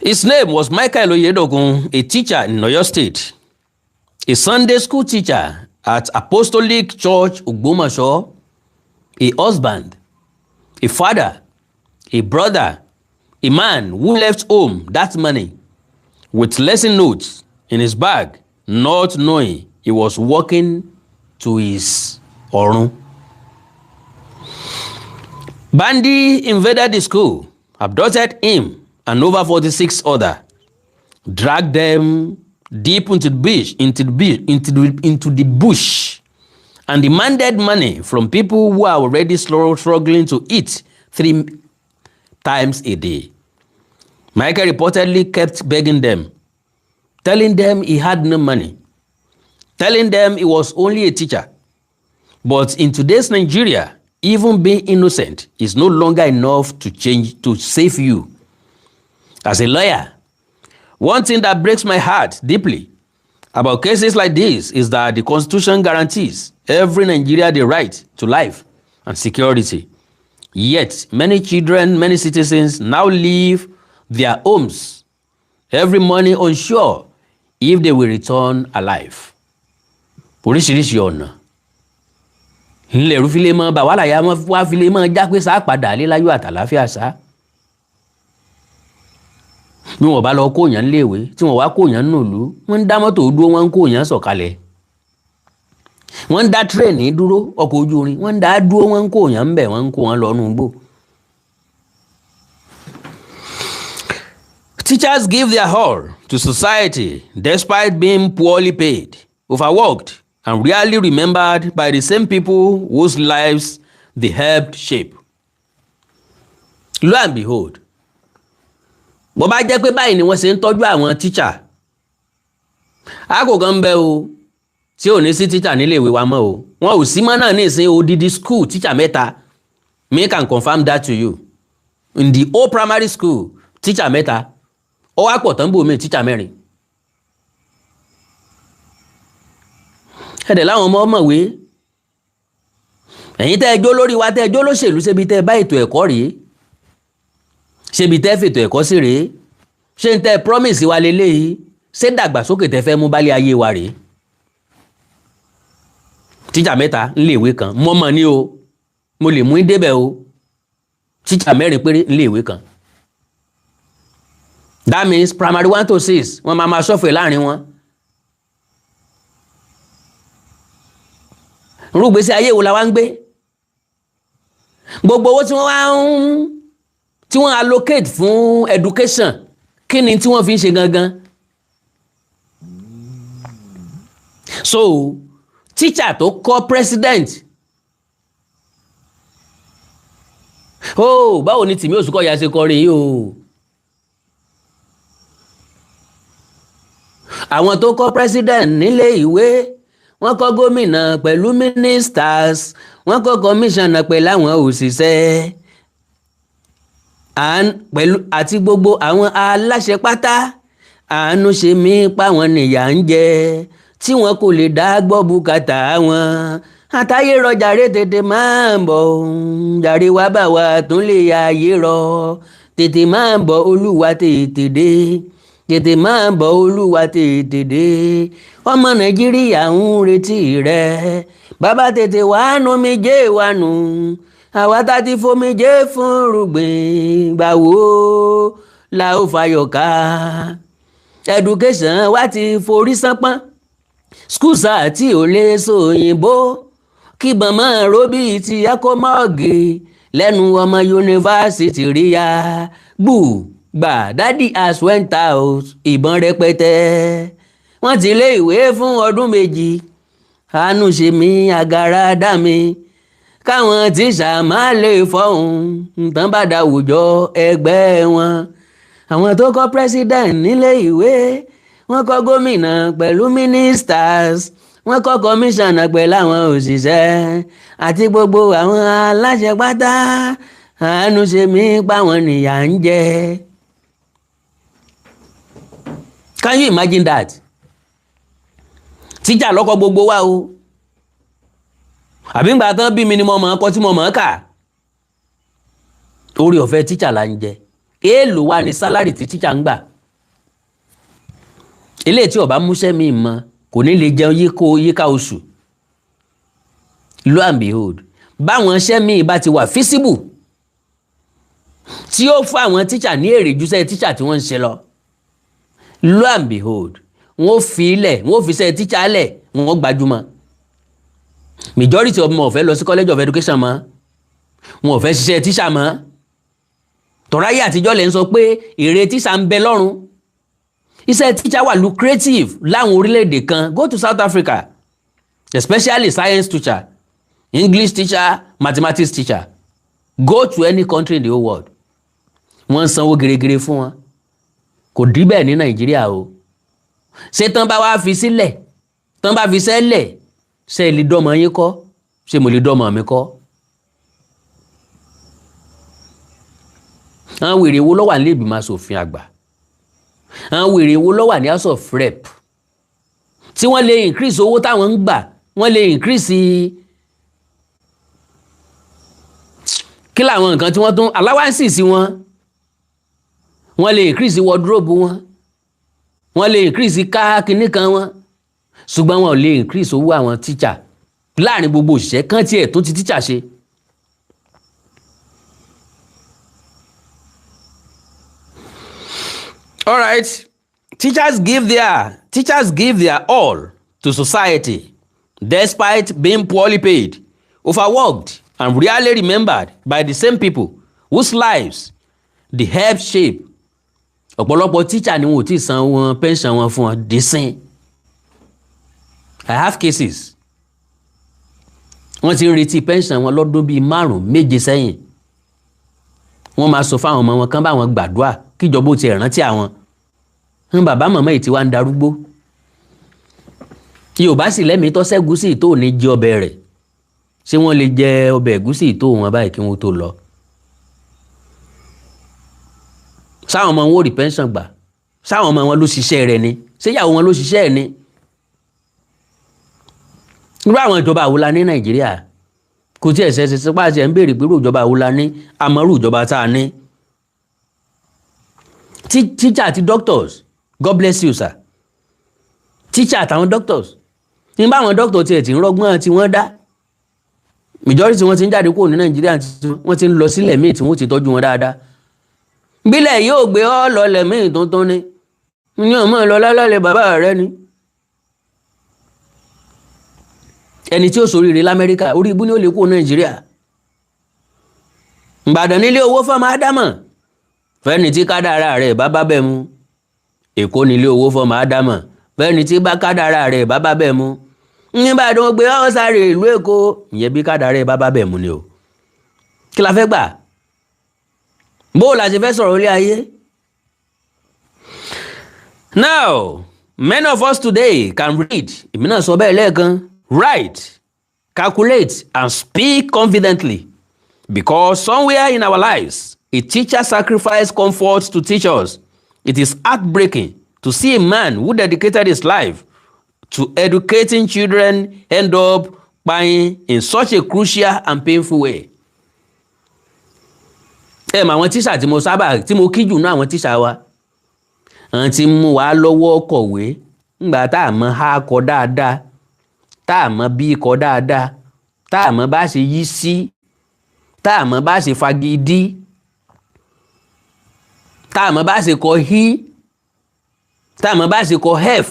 His name was Michael Oyedokun, a teacher in Oyo State, a Sunday school teacher at Apostolic Church Ogbomoso, a husband, a father, a brother, a man who left home that morning with lesson notes in his bag, not knowing he was walking to his Ohun. Bandits invaded the school, abducted him and over 46 others, dragged them deep into the bush, and demanded money from people who are already struggling to eat 3 times a day. Michael reportedly kept begging them, telling them he had no money, telling them he was only a teacher. But in today's Nigeria, even being innocent is no longer enough to save you. As a lawyer, one thing that breaks my heart deeply about cases like this is that the Constitution guarantees every Nigerian the right to life and security. Yet, many children, many citizens now leave their homes every morning unsure if they will return alive. Oríṣiríṣi ọ̀nà ilẹ̀ ẹ̀rú fílẹ̀ mọ́ bá wàhálà ya mọ́ wá fílẹ̀ mọ́ já pé sáà padà lé láyọ̀ àtàláfíà sá. Bí wọ́n bá lọ kóyàn léèwé tí wọ́n wá kóyàn nùlú wọ́n ń dá mọ́tò dúró wọ́n ń kóyàn sọ̀kalẹ̀. Wọ́n ń dá tírẹ̀nì dúró ọkọ̀ ojú irin wọ́n ń dá dúró wọ́n ń kóyàn ń bẹ̀ wọ́n ń kó wọn lọ nù gbò. Teachers give their all to society despite being poorly paid, overworked, and rarely remembered by the same people whose lives they helped shape. Lo and behold, bó bá jẹ́ pé báyìí ni wọ́n ṣe ń tọ́jú àwọn teacher, àkókò kan ń bẹ o tí ò ní sí teacher nílé ìwé wa mọ́ o, wọn ò sí mọ́ náà ní ìsìn odidi school teacher 3 me can confirm that to you. In the whole primary school, teacher mẹ́ta, ó wá pọ̀ tán bò mí teacher mẹ́rin. Ẹ̀dẹ̀ láwọn ọmọ ọmọwé, ẹ̀yin tẹ́ ẹjọ́ lórí wa tẹ́ ẹjọ́ lóṣèlú ṣebí tẹ́ bá ètò ẹ̀kọ́ rèé, ṣebí tẹ́ fètò ẹ̀kọ́ sí rèé, ṣé ń tẹ́ promise wa leléyìí, ṣé dàgbàsókè tẹ́ fẹ́ mú bálé ayé wa rèé. Teacher mẹ́ta níléèwé kan, mo mọ̀ ní o, mo lè mú débẹ̀ o. Teacher mẹ́rin péré níléèwé kan. That means primary 1 to 6 wọ́n máa ṣọ́fẹ̀ láàrin wọn. Rúgbèsí ayé wo la wá ń gbé? Gbogbo owó tí wọ́n allocate fún education, kí ni tí wọ́n fi ń ṣe gangan? So teacher tó kọ́ president, báwo ni Tìmí Òṣùkọ̀yà ṣe kọrin yìí o? Àwọn tó kọ́ president nílé ìwé, wọ́n kọ́ gómìnà pẹ̀lú ministers, wọ́n kọ́ commissioner pẹ̀lú àwọn òṣìṣẹ́ àti gbogbo àwọn aláṣẹ pátá. Àánú ṣe mí páwọn nìyà ń jẹ tí wọn kò lè dá gbọ́ bùkátà wọn. Àtayé rọ jàre tètè máa ń bọ̀, jàre wá bá wa tún lè ayé rọ. Tètè máa ń bọ̀ Olúwa tètè dé, tètè máa ń bọ̀ Olúwa tètè dé. Ọmọ Nàìjíríà ń retí rẹ, bàbá tètè wá nu omijé wa nù. Àwa tá ti fomijé fún rúgbìn, gbàwó la ó fayọ̀ ká. Education wa ti forí sánpọ́n, school sáà tí ò lè sòyìnbó, kí bàmá róbì ti akọ́mọ́ọ̀gì lẹ́nu ọmọ yunifásitì ríya. Gbà daddy has went out, ìbọn rẹpẹtẹ. Wọ́n ti lé ìwé fún ọdún 2. Àánú ṣe mí agara dá mi, káwọn tíṣà má lè fọhùn tán bá dáwùjọ ẹgbẹ́ wọn. Àwọn tó kọ́ president nílé ìwé, wọ́n kọ́ gómìnà pẹ̀lú ministers, wọ́n kọ́ commissioner pẹ̀lú àwọn òṣìṣẹ́ àti gbogbo àwọn aláṣẹ pátá. Àánú ṣe mí páwọn nìyà ń jẹ. Can you imagine that? Teacher lọ́kọ́ gbogbo wa o. Àbí ńgbà tán bí mi ni mo mọ̀ ọkọ tí mo mọ̀ ká. Orí ọ̀fẹ́ teacher là ń jẹ. Èèlò wa ni salary tí teacher ń gbà. Eléyìí tí ó bá múṣẹ́ mi mọ̀ kò ní lè jẹun yíká oṣù. Lo and behold, báwọn iṣẹ́ mi bá ti wà feasible, tí ó fún àwọn teacher ní èrè jùṣẹ́ teacher tí wọ́n ń ṣe lọ. Lo and behold, wọ́n fi iṣẹ́ teacher lẹ̀, wọ́n gbajúmọ̀. Majority of them ò fẹ́ lọ sí college of education mọ́, wọn ò fẹ́ ṣiṣẹ́ teacher mọ́. Tọ́ráyé àtijọ́ lè ń sọ pé èrè teacher ń bẹ lọ́run. Iṣẹ́ teacher wà lucrative láwọn orílẹ̀-èdè kan. Go to South Africa, especially science teacher, English teacher, mathematics teacher. Go to any country in the whole world, wọ́n sanwó gẹ́gẹ́ fún wọn. Kò dí bẹ́ẹ̀ ní Nàìjíríà o. Ṣé tán bá wá fi sílẹ̀, tán bá fi sẹ́lẹ̀, ṣé lè dọ́mọ yín kọ́, ṣé mo lè dọ́mọ mi kọ́? Àwọn wèrè wo ló wà ní ìgbìmọ̀ aṣòfin àgbà? Àwọn wèrè wo ló wà ní House of Rep tí wọ́n lè increase owó táwọn ń gbà, wọ́n lè increase kí làwọn nǹkan tí wọ́n tún allowances wọn, wọ́n lè increase wardrobe wọn, wọ́n lè increase kaakiri kan wọn, ṣùgbọ́n wọn ò lè increase owó àwọn teacher láàrin gbogbo òṣìṣẹ́ kan tí ẹ̀ tó ti teacher ṣe. All right, teachers give their all to society despite being poorly paid, overworked, and rarely remembered by the same people whose lives they help shape. Ọ̀pọ̀lọpọ̀ teacher ni wọn ò tí san wọn pension wọn fún wọn dísìn. I have cases. Wọ́n ti ń retí pension wọn lọ́dún bíi 5-7 sẹ́yìn. Wọ́n máa sọ fáwọn ọmọ wọn kán bá wọn gbàdúrà kíjọba ó ti rántí àwọn. Bàbá màmá yìí ti wá ń darúgbó. Yorùbá sì lẹ́mìí tó ṣẹ́gun sí tó ní jí ọbẹ̀ rẹ̀. ṣé wọ́n lè jẹ ọbẹ̀ ẹ̀gúsí tó wọn báyìí kí wọ́n tó lọ? sáwọn ọmọ wọn ò rí pension gbà? sáwọn ọmọ wọn ló ṣiṣẹ́ rẹ̀ ni? ṣé ìyàwó wọn ló ṣiṣẹ́ ẹ̀ ni? irú àwọn ìjọba wo la ní Nàìjíríà? kò tí ẹ̀ ṣẹ̀ṣẹ̀ sípà tí ẹ̀ ń béèrè pé irú ìjọba wo la ní, àmọ́rú ìjọba tá a ní. Teacher àti doctors, God bless you sir. Teacher àtàwọn doctors, ní bá àwọn doctors tiẹ̀ tí ń rọgbọ́n tí wọ́n dá, majority wọn ti ń jáde kúrò ní Nàìjíríà, wọ́n ti ń lọ sílẹ̀ míì tí wọ́n ti tọ́jú wọn dáadáa. bílẹ̀ yóò gbé ọ́ lọlẹ̀ míì tuntun ni, ní ọmọ ìlọlá lálẹ́ bàbá rẹ ni. ẹni tí ó ṣoríire l'Amẹ́ríkà orí ibú ni ó lè kúrò Nàìjíríà. Ìbàdàn nílé owó fọ́mọ Ádámọ̀, fẹ́ni tí kádàrá rẹ̀ bá bá bẹ̀ mu. Èkó nílé owó fọ́mọ Ádámọ̀, fẹ́ni tí bá kádàrá rẹ̀ bá bá bẹ̀ mu. Ìbàdàn gbé ọ́ sáré ìlú Èkó, ìyẹn bí kádàrá rẹ̀ bá bá bẹ̀ mu ni o. kí la fẹ́ gbà? bó la ṣe fẹ́ sọ̀rọ̀ ilé ayé? Now, many of us today can read, èmi náà sọ bẹ́ẹ̀ lẹ́ẹ̀kan, write, calculate and speak confidently, because somewhere in our lives a teacher sacrificed comfort to teach us. It is heartbreaking to see a man who dedicated his life to educating children end up dying in such a crucial and painful way. Mà àwọn tíṣà tí mo kí jù náà àwọn tíṣà wa, àwọn tí mú wa lọ́wọ́ kọ̀wé ńgbà tá a mọ̀ há kọ dáadáa, tá a mọ̀ bí kọ dáadáa, tá a mọ̀ bá ṣe yí sí, tá a mọ̀ bá ṣe fagidí, tá a mọ̀ bá ṣe kọ hí, tá a mọ̀ bá ṣe kọ hef.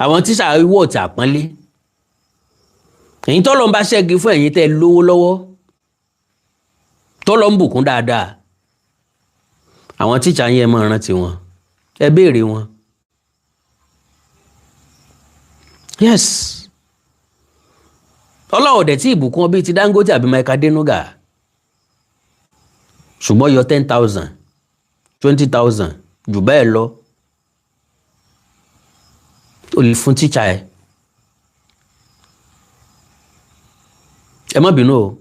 Àwọn tíṣà wọ̀ tí àpọ́nlé. Ẹ̀yin tọ́lọ́ ń bá ṣẹ́gi fún ẹ̀yin tẹ́ lówó lọ́wọ́, tọ́lọ́ ń bùkún dáadáa, àwọn tíṣà yẹn máa rántí wọn, ẹ béèrè wọn. Yes, Ọlọ́run dẹ̀ tí ìbùkún ọbí ti Dangote àbí Mike Adenuga, ṣùgbọ́n yọ 10,000 20,000 jù bẹ́ẹ̀ lọ ó lè fún tíṣà ẹ. Ẹ má bínú o,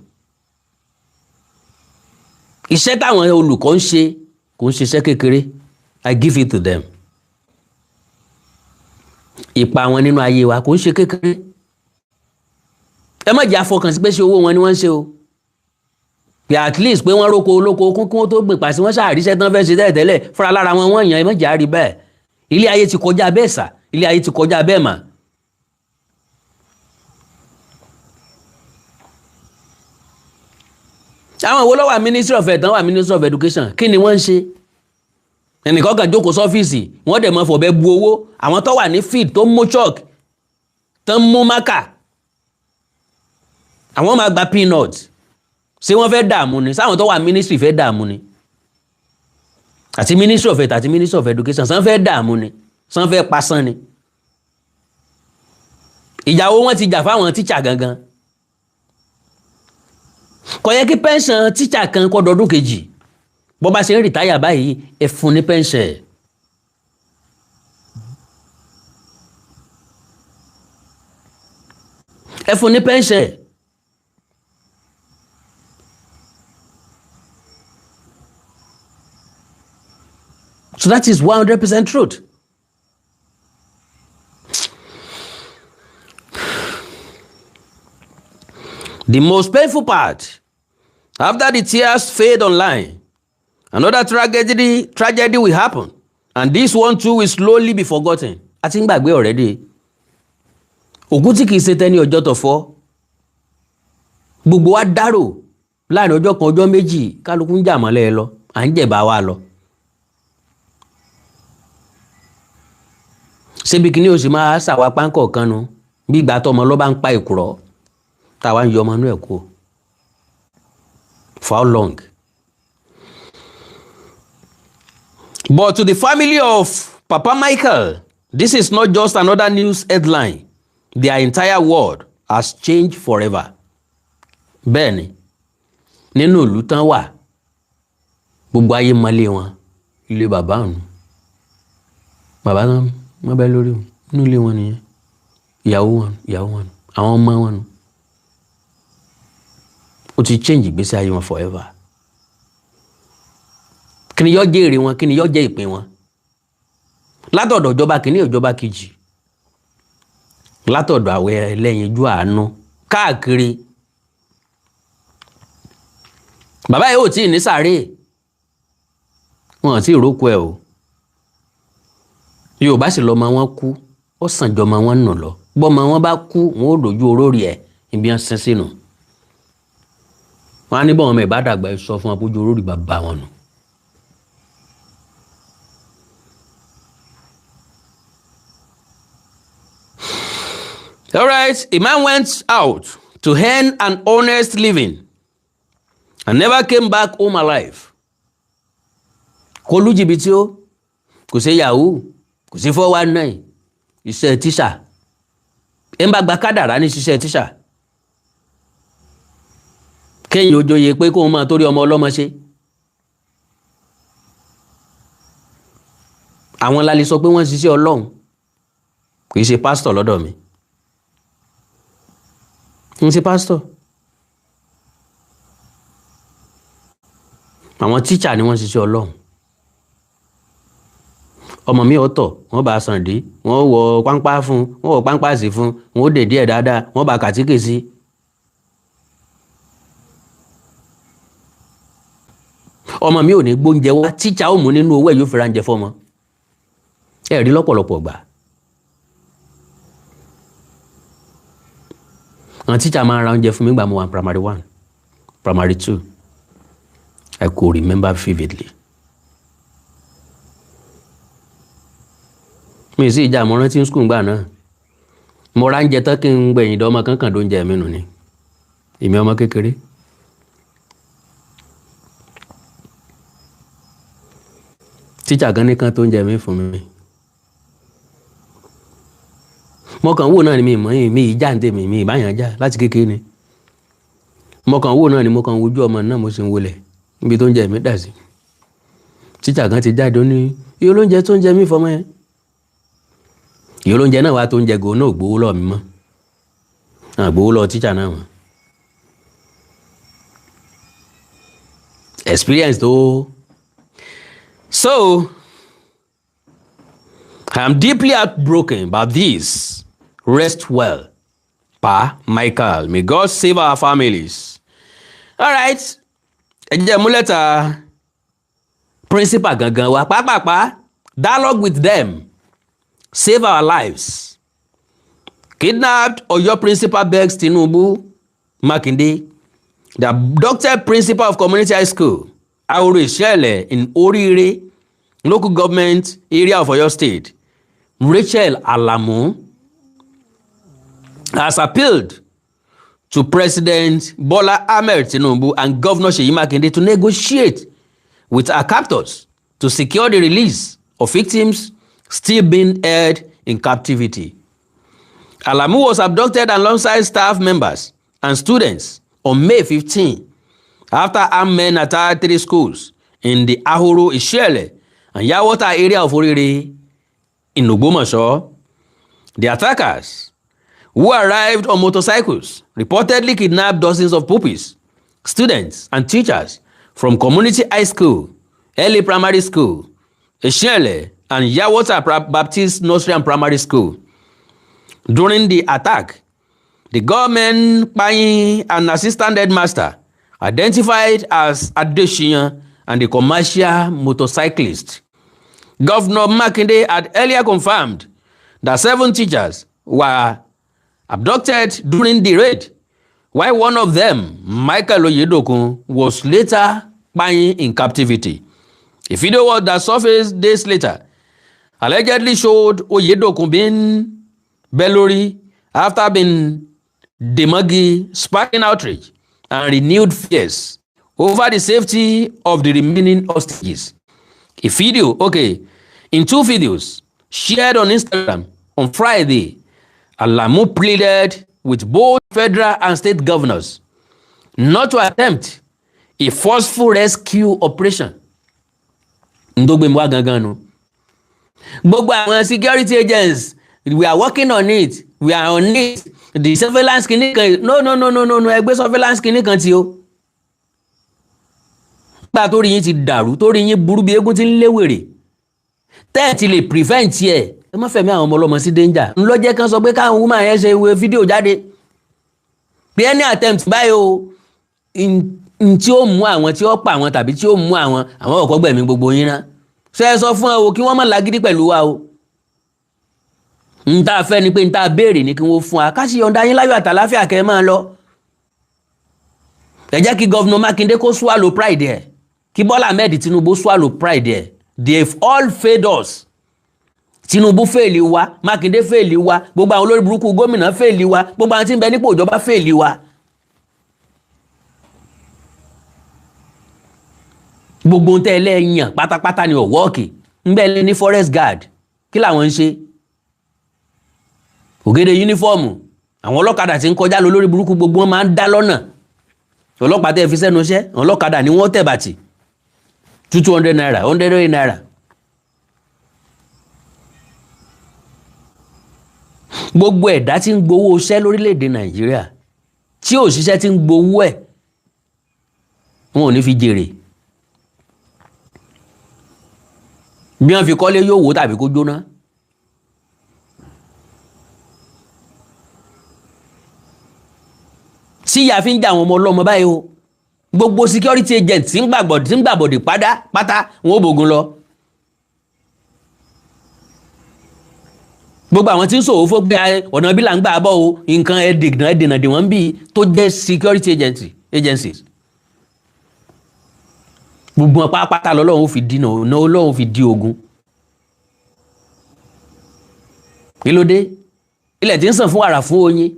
iṣẹ́ táwọn olùkọ́ ń ṣe kò ń ṣiṣẹ́ kékeré. I give it to them. Ipa wọn nínú ayé wa kò ń ṣe kékeré. Ẹ má jẹ́ àfọkàn sí pé ṣe owó wọn ni wọ́n ń ṣe o. At least pé wọ́n róko olóko kún tó gbìn pàṣẹ wọ́n ṣàríṣẹ́ tán fẹ́ ṣe tẹ́lẹ̀ fúnra lára wọn wọ́n yàn. Ẹ má jẹ́ àrí bẹ́ẹ̀. Ilé ayé ti kọjá bẹ́ẹ̀ sà, ilé ayé ti kọjá bẹ́ẹ̀ mà. Àwọn wo ló wà Ministry of Health, wà Ministry of Education, kí ni wọ́n ń ṣe? Ẹnìkan kan jókòó sọ́fíìsì wọ́n dẹ̀ mọ́ fọ̀bẹ́ bu owó. Àwọn tó wà ní field tó ń mú chalk tó ń mú mákà, àwọn máa gba peanut. Ṣé wọ́n fẹ́ dààmú ni? Sáwọn tó wà ministry fẹ́ dààmú ni? Àti Ministry of Health àti Ministry of Education sàn fẹ́ dààmú ni? Sàn fẹ́ pasán ni? Ìyàwó wọn ti jà fáwọn tíṣà gangan. Kò yẹ kí pension tíṣà kan kó dọdún kejì. Bó bá ṣe ń rìtáyà báyìí ẹ fún ní pension. Ẹ fún ní pension. So that is 100% truth. The most painful part, after the tears fade online, another tragedy will happen, and this one too will slowly be forgotten. I think gbàgbé already. Òkú tí kìí ṣe tẹ́ni ọjọ́ tó fọ́. Gbogbo wa dárò láàrin ọjọ́ kan ọjọ́ méjì, kálukú ń jà mọ́lẹ̀ lọ, à ń jẹ̀bá wa lọ. Ṣebí Kini ó sì máa ṣàwà pánkọ̀ kan nu bí ìgbà tọmọ ló bá ń pa ìkùrọ̀ táwa ń yọ ọmọ inú ẹ̀ kú. For how long? But to the family of Papa Michael, this is not just another news headline. Their entire world has changed forever. Bẹ́ẹ̀ni, nínú ìlú tán wà, gbogbo ayé mọ́lé wọn, ilé bàbá ọ̀nù. Bàbá náà wọ́n bẹ́ lórí nínú ilé wọn nìyẹn. ìyàwó wọn àwọn ọmọ wọn nù ó ti change ìgbésí ayé wọn forever. kí ni yóò jẹ́ èrè wọn, kí ni yóò jẹ́ ìpín wọn látọ̀dọ̀ ìjọba kìíní ìjọba kejì, látọ̀dọ̀ àwọn ẹlẹ́yinjú àánú káàkiri. bàbá yìí ò tí ì ní sàárè, wọn ò tí ì rókò ẹ̀ o. Yorùbá sì lọ́mọ wọn kú ó sàn jọmọ wọn nù lọ, bọ́mọ wọn bá kú wọn ò dojú orórì ẹ̀ ibi wọn sin sínú. wọn á ní bọ́n ọmọ ìbádàgbà sọ fún wọn bójú orórì bàbá wọn nù. All right, a man went out to earn an honest living and never came back home alive. Kò lu jìbìtì o, kò ṣe yahoo, kò sí 419, iṣẹ́ tíṣà. ẹ ń bá gba kádàrá ní ṣiṣẹ́ tíṣà. kéyìn ojoyè pé kóun máa torí ọmọ ọlọ́mọ ṣe. àwọn la lè sọ pé wọ́n ń ṣiṣẹ́ Ọlọ́run, kì í ṣe pásítọ̀ lọ́dọ̀ mi. ń ṣe pásítọ̀. àwọn tíṣà ni wọ́n ń ṣiṣẹ́ Ọlọ́run. ọmọ mi ọ̀tọ̀ wọ́n bá sàn dé, wọ́n wọ páńpá fún, wọ́n wọ páńpá sí fún, wọ́n ó dè díẹ̀ dáadáa, wọ́n bá kàtíkè sí. ọmọ mi ò ní gbóúnjẹ wá, tíṣà ó mú nínú owó ẹ̀ yóò fi ra oúnjẹ fọ́mọ. ẹ rí lọ́pọ̀lọpọ̀ gbà. àwọn tíṣà máa ń ra oúnjẹ fún mi gbà mo wà primary 1, primary 2. I could remember vividly. mi sì ìjà àmọ́ràn tí ń skul gbà náà mo ra ń jẹ tán kí n gbẹ̀yìn dọ́mọ kankan ló ń jẹ mí nù ni èmi ọmọ kékeré. tíṣà kan nìkan tó ń jẹ mí fún mi. mo kàn wò náà ni mi ìjà ń tèmi mi ìbáyàn já láti kékeré ni. mo kàn wò náà ni mo kàn wojú ọmọ náà mo sì ń wọlé níbi tó ń jẹ mí dà sí. tíṣà kan ti jáde ó ní iye olóúnjẹ tó ń jẹ mí fọmọ yẹn. ìyá olóúnjẹ náà wá tó ń jẹ gòó náà gbowó lọ mi mọ́, gbowó lọ tíṣà náà mọ́. experience tó. So I am deeply heartbroken about this. Rest well, Pa Michael. May God save our families. All right, ẹ jẹ́ mú lẹ́tà principal gangan wa pàápàá dialogue with them. Save our lives. Kidnapped Oyo principal begs Tinubu Makinde, the abducted principal of community high school, ṣẹlẹ in Orire, local government area of Oyo State, Rachel Alamu, has appealed to President Bola Ahmed Tinubu and Governor Seyi Makinde to negotiate with her captors to secure the release of victims still being held in captivity. Alamu was abducted alongside staff members and students on May 15 after armed men attacked 3 schools in the Ahoro, Iṣẹlẹ, and Yawota area of Orire in Ogbomoso. The attackers, who arrived on motorcycles, reportedly kidnapped dozens of pupils, students, and teachers from Community High School, Early Primary School, Iṣẹlẹ, and Yawota Baptist Nursery and Primary School. During the attack, the government Payin and assistant headmaster, identified as Adesina and the commercial motorcyclist. Governor Makinde had earlier confirmed that 7 teachers were abducted during the raid, while one of them, Michael Oyedokun, was later Payin in captivity. A video that surfaced days later allegedly showed Oyedokun being Belori after being Demagi, sparking outrage and renewed fears over the safety of the remaining hostages. In 2 videos shared on Instagram on Friday, Alamu pleaded with both federal and state governors not to attempt a forceful rescue operation. Gbogbo àwọn security agents, we are working on it. we are on it. The surveillance kìíní kan no ẹgbẹ́ surveillance kìíní kan ti o. Nígbà tó rí yín ti dàrú tó rí yín burú bí eégún ti ń léwèrè tẹ́ẹ̀ ti lè prevent ẹ̀ ẹ má fẹ̀mí àwọn ọmọ ọlọ́mọ sí danger. Ń lọ jẹ́ kán sọ pé káwọn woman yẹn ṣe ìwé fídíò jáde bí any attempt báyìí o n tí ó mú àwọn tí ó pa àwọn tàbí tí ó mú àwọn ọ̀kọ́ gbẹ̀mí gbogbo yín náà ṣe é sọ fún ọ kí wọ́n má lágídí pẹ̀lú wa o. N tá fẹ́ ni pé n tá béèrè ni kí wọ́n fún wa ká sì yọ̀ǹda yín láyọ̀ àtàláfíà kẹ́ ẹ máa lọ. Ẹ jẹ́ kí gọ́vnà Mákindé kó swallow pride ẹ̀ kí Bọ́lá Ahmed Tinubu swallow pride ẹ̀. They've all failed us. Tinubu fèèlì wa, Mákindé fèèlì wa, gbogbo àwọn olórí burúkú gómìnà fèèlì wa, gbogbo àwọn tí ń bẹ nípò ìjọba fèèlì wa. Gbogbo ń tẹ́lẹ̀ yàn pátápátá ni ọ̀wọ́ọ̀kì ń bẹ́ẹ̀ ní forest guard kí làwọn ń ṣe? Ògèdè yúnífọ́ọ̀mù àwọn ọlọ́kadà tí ń kọjá lọ lórí burúkú gbogbo wọn máa ń dá lọ́nà. Ọlọ́pàá tẹ́ fi sẹ́nu iṣẹ́ àwọn ọlọ́kadà ni wọ́n tẹ̀ bàtì 200 naira 100 naira. Gbogbo ẹ̀dá tí ń gbowó iṣẹ́ lórílẹ̀‐èdè Nàìjíríà tí òṣìṣẹ́ tí ń gbowó ẹ̀ wọn ò ní fi jèrè. Bí wọ́n fi kọ́lé yóò wó tàbí kó jóná. Tí ìyá fi ń jà àwọn ọmọ ọlọ́mọ báyìí o gbogbo security agent tí ń gbàbọ̀dì pátá wọn ò bògùn lọ. Gbogbo àwọn tí ń sòwò fún pé ọ̀nà bí là ń gbà bọ́ o nǹkan ẹ̀dènà dè wọ́n bí tó jẹ́ security agencies. Gbogbo wọn pátá lọ́lọ́run ó fi dínà Ọlọ́run fi di ogun. Kí ló dé? Ilẹ̀ tí ń sàn fún wàrà fún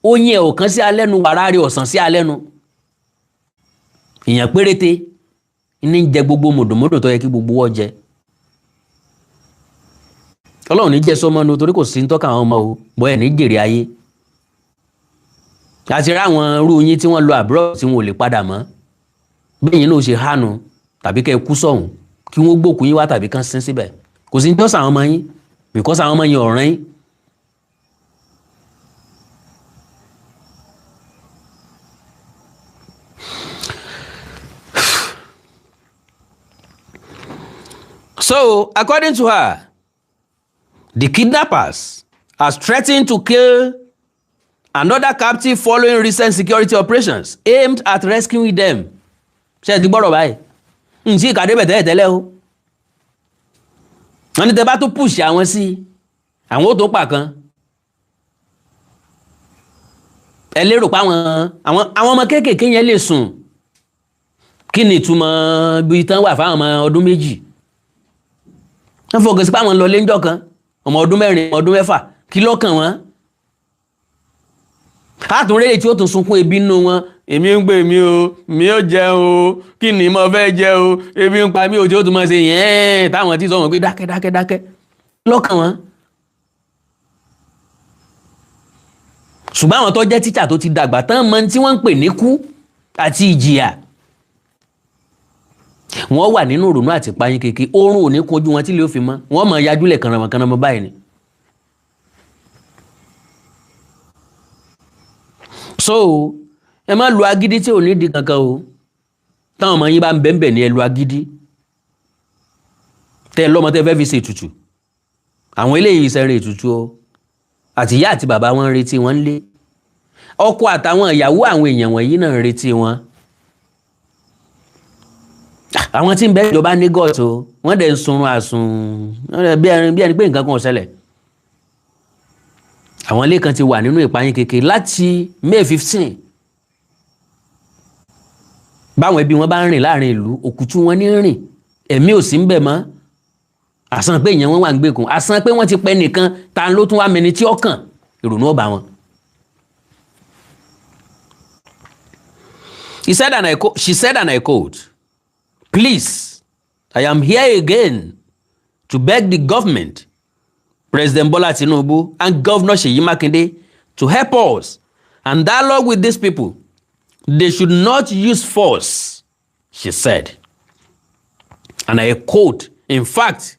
oyin ẹ̀ ò kán sí alẹ́nu wàrà rẹ̀ ọ̀sán sí alẹ́nu. Èèyàn péréte ní jẹ gbogbo mòdòmódò tó yẹ kí gbogbo wọ́n jẹ. Ọlọ́run ní jẹ́ sọmọ́nu torí kò sí ń tọ́ka àwọn ọmọ o bọ́ ẹ̀ ní jèrè ayé. Àti rá àwọn irú yín tí wọ́n lọ abroad tí wọn ò lè padà mọ́ bẹ́ẹ̀ yín náà ṣe hánu tàbí kẹ́ ẹ kú sọ̀hún kí wọ́n gbókùn yín wá tàbí kán sín síbẹ̀ kò sí ń tọ́sà àwọn ọmọ yín because àwọn ọmọ yín ọ̀ràn yín. So, according to her, the kidnappers are threatening to kill another captive following recent security operations aimed at rescuing them. Ṣé ti gbọ́rọ̀ báyìí? Ǹtí ìkàdé bẹ̀ tẹ́lẹ̀ o. Wọ́n ní tẹ́ bá tó push àwọn sí àwọn ó tó pa kan. Ẹ lérò pé àwọn ọmọ kéékèèké yẹn lè sùn. Kí ni ìtumọ̀ bí tán wà fáwọn ọmọ ọdún méjì? Wọ́n fọkàn sí pé àwọn lọ lé ńjọ́ kan ọmọ ọdún 4 ọmọ ọdún 6 kí lọ́kàn wọn. Àtúnrẹ́lẹ̀ tí ó tún sunkún ebi nínú wọn èmi ń gbé mi o mi ò jẹun o kí ni mo fẹ́ jẹ o ebi ń pa mí o tí ó tún máa ṣe yẹn táwọn tí sọ wọn pé dákẹ́ lọ́kàn wọn. Ṣùgbọ́n àwọn tó jẹ́ tíṣà tó ti dàgbà tán mọ tí wọ́n ń pè ní kú àti ìjìyà wọ́n wà nínú ìrònú àti páyín kéèké oorun ò ní kojú wọn tí lè ó fi mọ́ wọ́n mọ̀ yájúlẹ̀ kànràmọ̀ báyìí ni. So ẹ má lu agídí tí ò ní di kankan o táwọn ọmọ yín bá ń bẹ̀ẹ̀bẹ̀ ní ẹ lu agídí tẹ́ lọ́mọ tẹ́ fẹ́ fi ṣe ètùtù àwọn eléyìí ìṣẹ̀rẹ̀ ètùtù o àti ìyá àti bàbá wọn ń retí wọn lé ọkọ àtàwọn ìyàwó àwọn èèyàn wọ̀nyí náà ń retí wọn. Àwọn tí ń bẹ ìjọba ní gọ́ọ̀tù wọ́n dẹ̀ ń sunrun àsùn bí ẹni pé nǹkan kan ò ṣẹlẹ̀. Àwọn ilé kan ti wà nínú ìpayín kékeré láti May 15. Báwọn ẹbí wọn bá ń rìn láàrin ìlú òkùtù wọn ní rìn ẹ̀mí ò sí ń bẹ̀ mọ́. Àsan pé ìyẹn wọn wà ń gbèkùn àsan pé wọ́n ti pẹ́ nìkan ta ló tún wá mẹni tí ó kàn ìrònú ọba wọn. She said and I quote, "Please, I am here again to beg the government, President Bola Tinubu and Governor Seyi Makinde to help us and dialogue with these people. They should not use force," she said. And I quote, "In fact,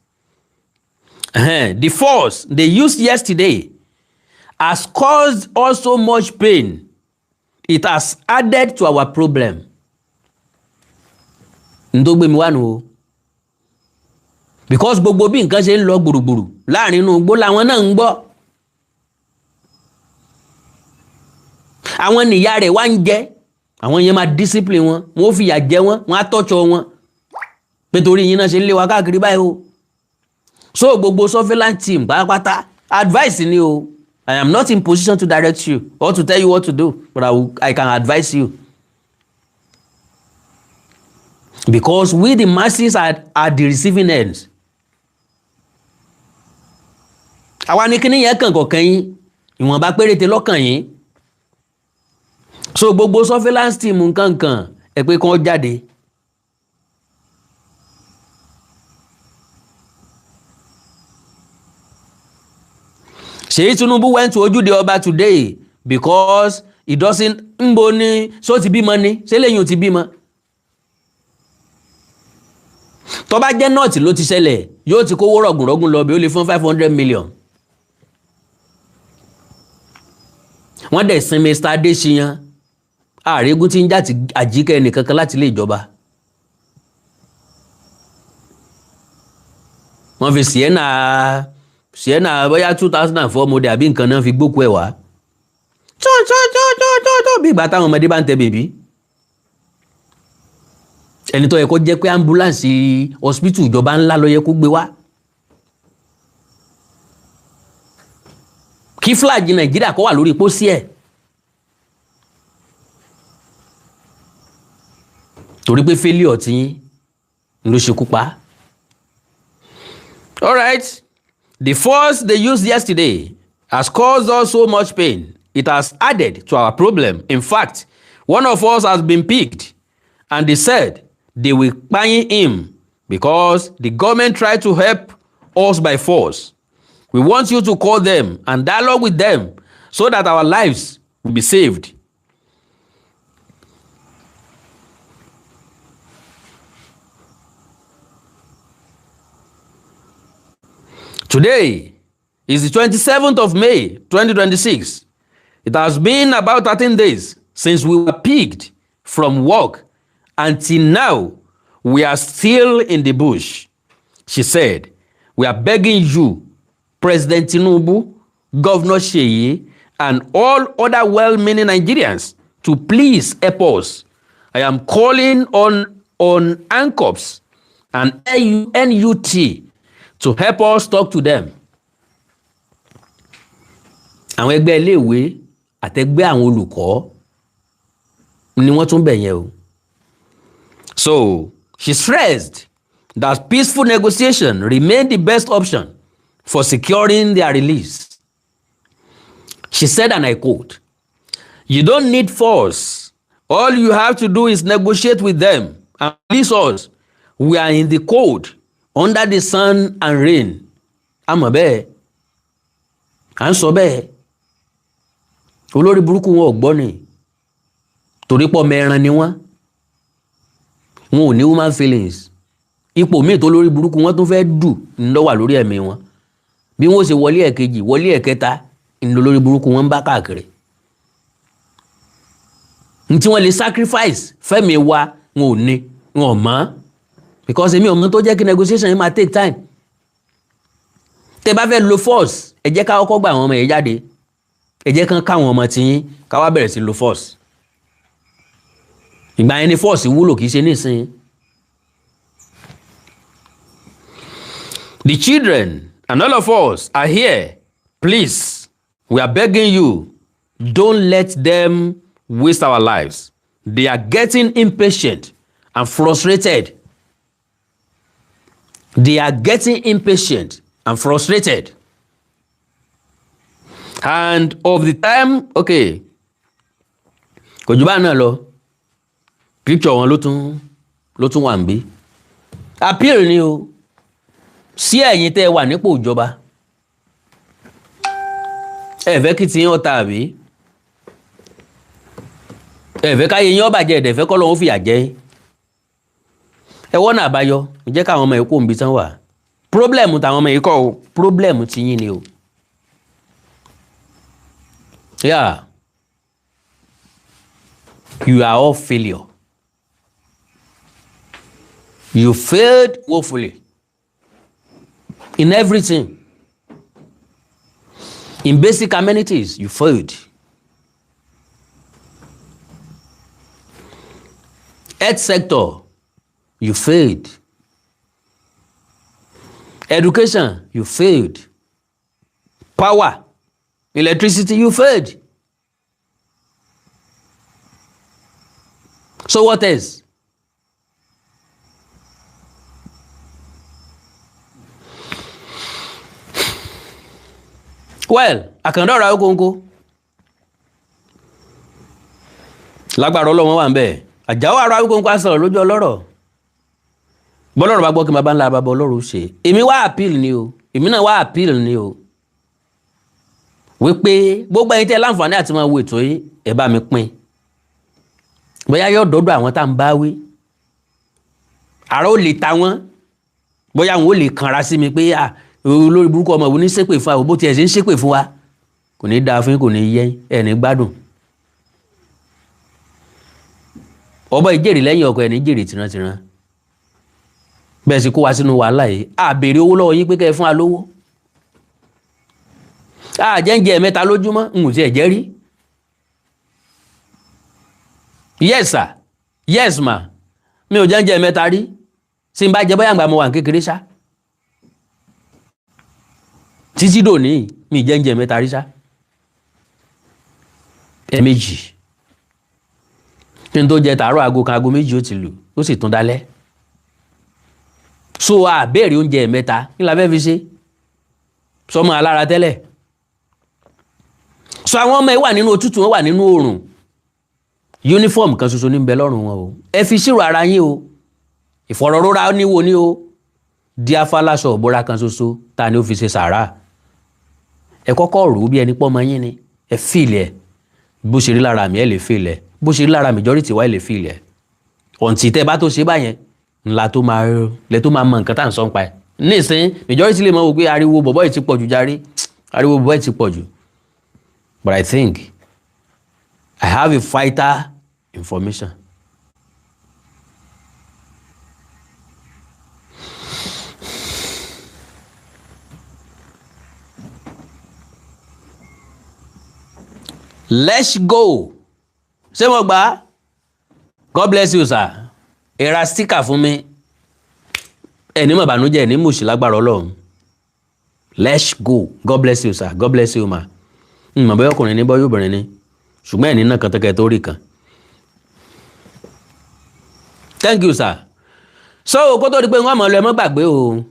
the force they used yesterday has caused us so much pain. It has added to our problem. Ndogbe mi wá nù o. Because gbogbo bí nǹkan ṣe ń lọ gbùrùgbùrù láàrin inú igbó làwọn náà ń gbọ́. Àwọn nìyá rẹ̀ wá ń jẹ. Àwọn yẹn máa discipline wọn. Wọ́n fìyà jẹ wọn. Wọ́n á tọ́jọ́ wọn. Nítorí yín náà ṣe ń lé wa káàkiri báyìí o. So gbogbo surveillance team pátápátá advice ni o. I am not in position to direct you or to tell you what to do, but I can advise you. Because we the masses are the receiving ends. Àwa ni kíní yẹn kàn kọ̀ọ̀kan yín, ìwọ̀nba péréte lọ́kàn yín. So gbogbo surveillance team nǹkankan ẹ pé kán jáde. Ṣèyí Tinubu went to Ojúde Ọba today because he doesn't ńbo ni so ti bímọ ni ṣé lẹ́yìn ò ti bímọ. Tó bá jẹ́ nọ́ọ̀tì ló ti ṣẹlẹ̀ yóò ti kówó rọ̀gùnrọ̀gùn lọ bí ó lè fún 500 million. Wọ́n dẹ̀ sin Mr. Adéṣiyàn àrégún tí ń jà tí àjíkẹ́ ẹnìkankan láti ilé ìjọba. Wọ́n fi Sienna bóyá 2004 model àbí nǹkan náà fi gbókú ẹ̀ wá. Tó bí ìgbà táwọn ọmọdé bá ń tẹ bèbí. Ẹni tó yẹ kó jẹ́ pé ambulance hospital ìjọba ńlá ló yẹ kó gbé wá. Kí flag Nàìjíríà kó wà lórí pósí ẹ̀. Torí pé failure tí ló ṣekú pa. All right. The force they used yesterday has caused us so much pain. It has added to our problem. In fact, one of us has been picked, and they said they will pay him because the government tried to help us by force. We want you to call them and dialogue with them so that our lives will be saved. Today is the 27th of May, 2026. It has been about 13 days since we were picked from work. Until now, we are still in the bush. She said, we are begging you, President Tinubu, Governor Seyi, and all other well-meaning Nigerians to please help us. I am calling on ANCOPS and NUT to help us talk to them. Àwọn ẹgbẹ́ iléèwé àtẹgbẹ́ àwọn olùkọ́ ni wọ́n tún bẹ̀ yẹn o. So she stressed that peaceful negotiation remained the best option for securing their release. She said, and I quote, "You don't need force. All you have to do is negotiate with them and release us. We are in the cold, under the sun and rain." Àmọ́ bẹ́ẹ̀ à ń sọ bẹ́ẹ̀ olórí burúkú wọn ò gbọ́ ni torí pọ̀ mẹ́ran ni wọ́n ò ní human feelings. Ipò míì tó lórí burúkú wọn tún fẹ́ dù ńlọ wà lórí ẹ̀mí wọn bí wọ́n ṣe wọlé ẹ̀kejì wọlé ẹ̀kẹta ńlọ lórí burúkú wọn ń bá káàkiri. Ní tí wọ́n lè sacrifice fẹ́mi wa wọn ò ní wọn ò mọ̀ because èmi ò mọ̀ tó jẹ́ kí negotiation yìí máa take time. Tẹ́ bá fẹ́ lo force ẹ jẹ́ ká kọ́kọ́ gba àwọn ọmọ yẹn jáde ẹ jẹ́ kán káwọn ọmọ tiyín ká wá bẹ̀rẹ̀ sí lo force. Ìgbà yẹn ni force wúlò kìí ṣe nísìnyí. The children and all of us are here. Please, we are begging you, don't let them waste our lives. They are getting impatient and frustrated. They are getting impatient and frustrated. And of the time, okay, kò jù bá náà lọ, picture wọn ló tún wà ń bí. Appeal ni o, sí ẹ̀yin tẹ́ wà nípò ìjọba. Ẹ fẹ́ kí ti yín ó ta àbí? Ẹ fẹ́ káyé yín ó bàjẹ́ ẹ̀dẹ̀ fẹ́ k'Ọlọ́run ó fìyà jẹ yín. Ẹ wọ́nà àbáyọ, jẹ́ káwọn ọmọ yìí kó níbi tán wà. Problem táwọn ọmọ yìí kọ́ o, problem ti yín ni o. Yeah. You are all failure. You failed woefully in everything. In basic amenities, you failed. Health sector, you failed. Education, you failed. Power, electricity, you failed. So what else? Well, àkàndọ̀rọ̀ Awíkonko lágbára Ọlọ́run wà ń bẹ̀. Àjàó àrò Awíkonko á sọ̀rọ̀ lójú ọlọ́rọ̀. Bọ́lọ́rọ̀ bá gbọ́ kí n bá ńlá bàbá Ọlọ́run ṣe. Èmi wá appeal ni o. Èmi náà wá appeal ni o. Wípé gbogbo ẹ̀yin tẹ́ láǹfààní àti máa wo ètò yìí, ẹ bá mi pín. Bóyá yóò dọ́dọ̀ àwọn tá ń bá wí. Àrà ó lè ta wọ́n. Bóyá wọn ó lè kanra sí mi pé olórí burúkú ọmọ òun ní ṣépè fún wa, bó tiẹ̀ ṣe ń ṣépè fún wa. Kò ní dáa fún yín, kò ní yẹ ẹ̀ ní gbádùn. Ọba ìjèrè lẹ́yìn ọkọ ẹ̀ ní jèrè tìrantìran. Bẹ́ẹ̀ sì kó wa sínú wàhálà yìí. A béèrè owó lọ́wọ́ yín pé kẹ́ ẹ fún wa lówó. Jẹ́ǹjẹ́ mẹ́ta lójúmọ́, n ò tiẹ̀ jẹ́ rí. Yes sir, yes ma, mi ò jẹ́ǹjẹ́ mẹ́ta rí. Tí n bá jẹ bóyá àgbà mo wà ní kékeré ṣá. Títí dòní mi jẹ́ǹjẹ́ mẹ́ta rí ṣá. Ẹ̀ẹ̀mejì. Kí n tó jẹ tàárọ̀ aago kan aago méjì ó ti lù, ó sì tún dálẹ́. So a béèrè oúnjẹ mẹ́ta, kí la fẹ́ fi ṣe? Sọmọ alára tẹ́lẹ̀. So àwọn ọmọ ẹ wà nínú òtútù, wọn wà nínú oòrùn. Uniform kan ṣoṣo ní ń bẹ lọ́rùn wọn o. Ẹ fi ṣírò ara yín o. Ìfọ̀rọ̀rora níwo ní o. Díáfáláṣọ òbóra kan ṣoṣo ta ni ó fi ṣe sàárà. Ẹ kọ́kọ́ rò ó bí ẹni pọ́ mọ yín ni. Ẹ feel ẹ̀. Bó ṣe rí lára mi ẹ lè feel ẹ̀. Bó ṣe rí lára majority wa ẹ lè feel ẹ̀. Ọ̀ǹtì tẹ́ bá tó ṣe báyẹn ńlá tó máa mọ nǹkan tá à ń sọ ń pa ẹ̀. Nísìn majority lè mọ̀ wò pé ariwo bọ̀bọ́ yìí ti pọ̀ jù járe. Ariwo bọ̀bọ́ yìí ti pọ̀ jù. But I think I have a fighter information. Let's go. Ṣé mo gbà? God bless you sir. Ẹ ra sticker fún mi. Ẹni mọ̀ bànújẹ́ ní mùsì lágbára Ọlọ́run. Let's go. God bless you sir. God bless you ma. Mọ̀ bóyá ọkùnrin ní bóyá obìnrin ní. Ṣùgbọ́n ẹni náà kan tẹ́kẹ́ tó rí kan. Thank you sir. So kó tó di pé wọ́n mọ̀ lọ ẹ mọ́ gbàgbé o.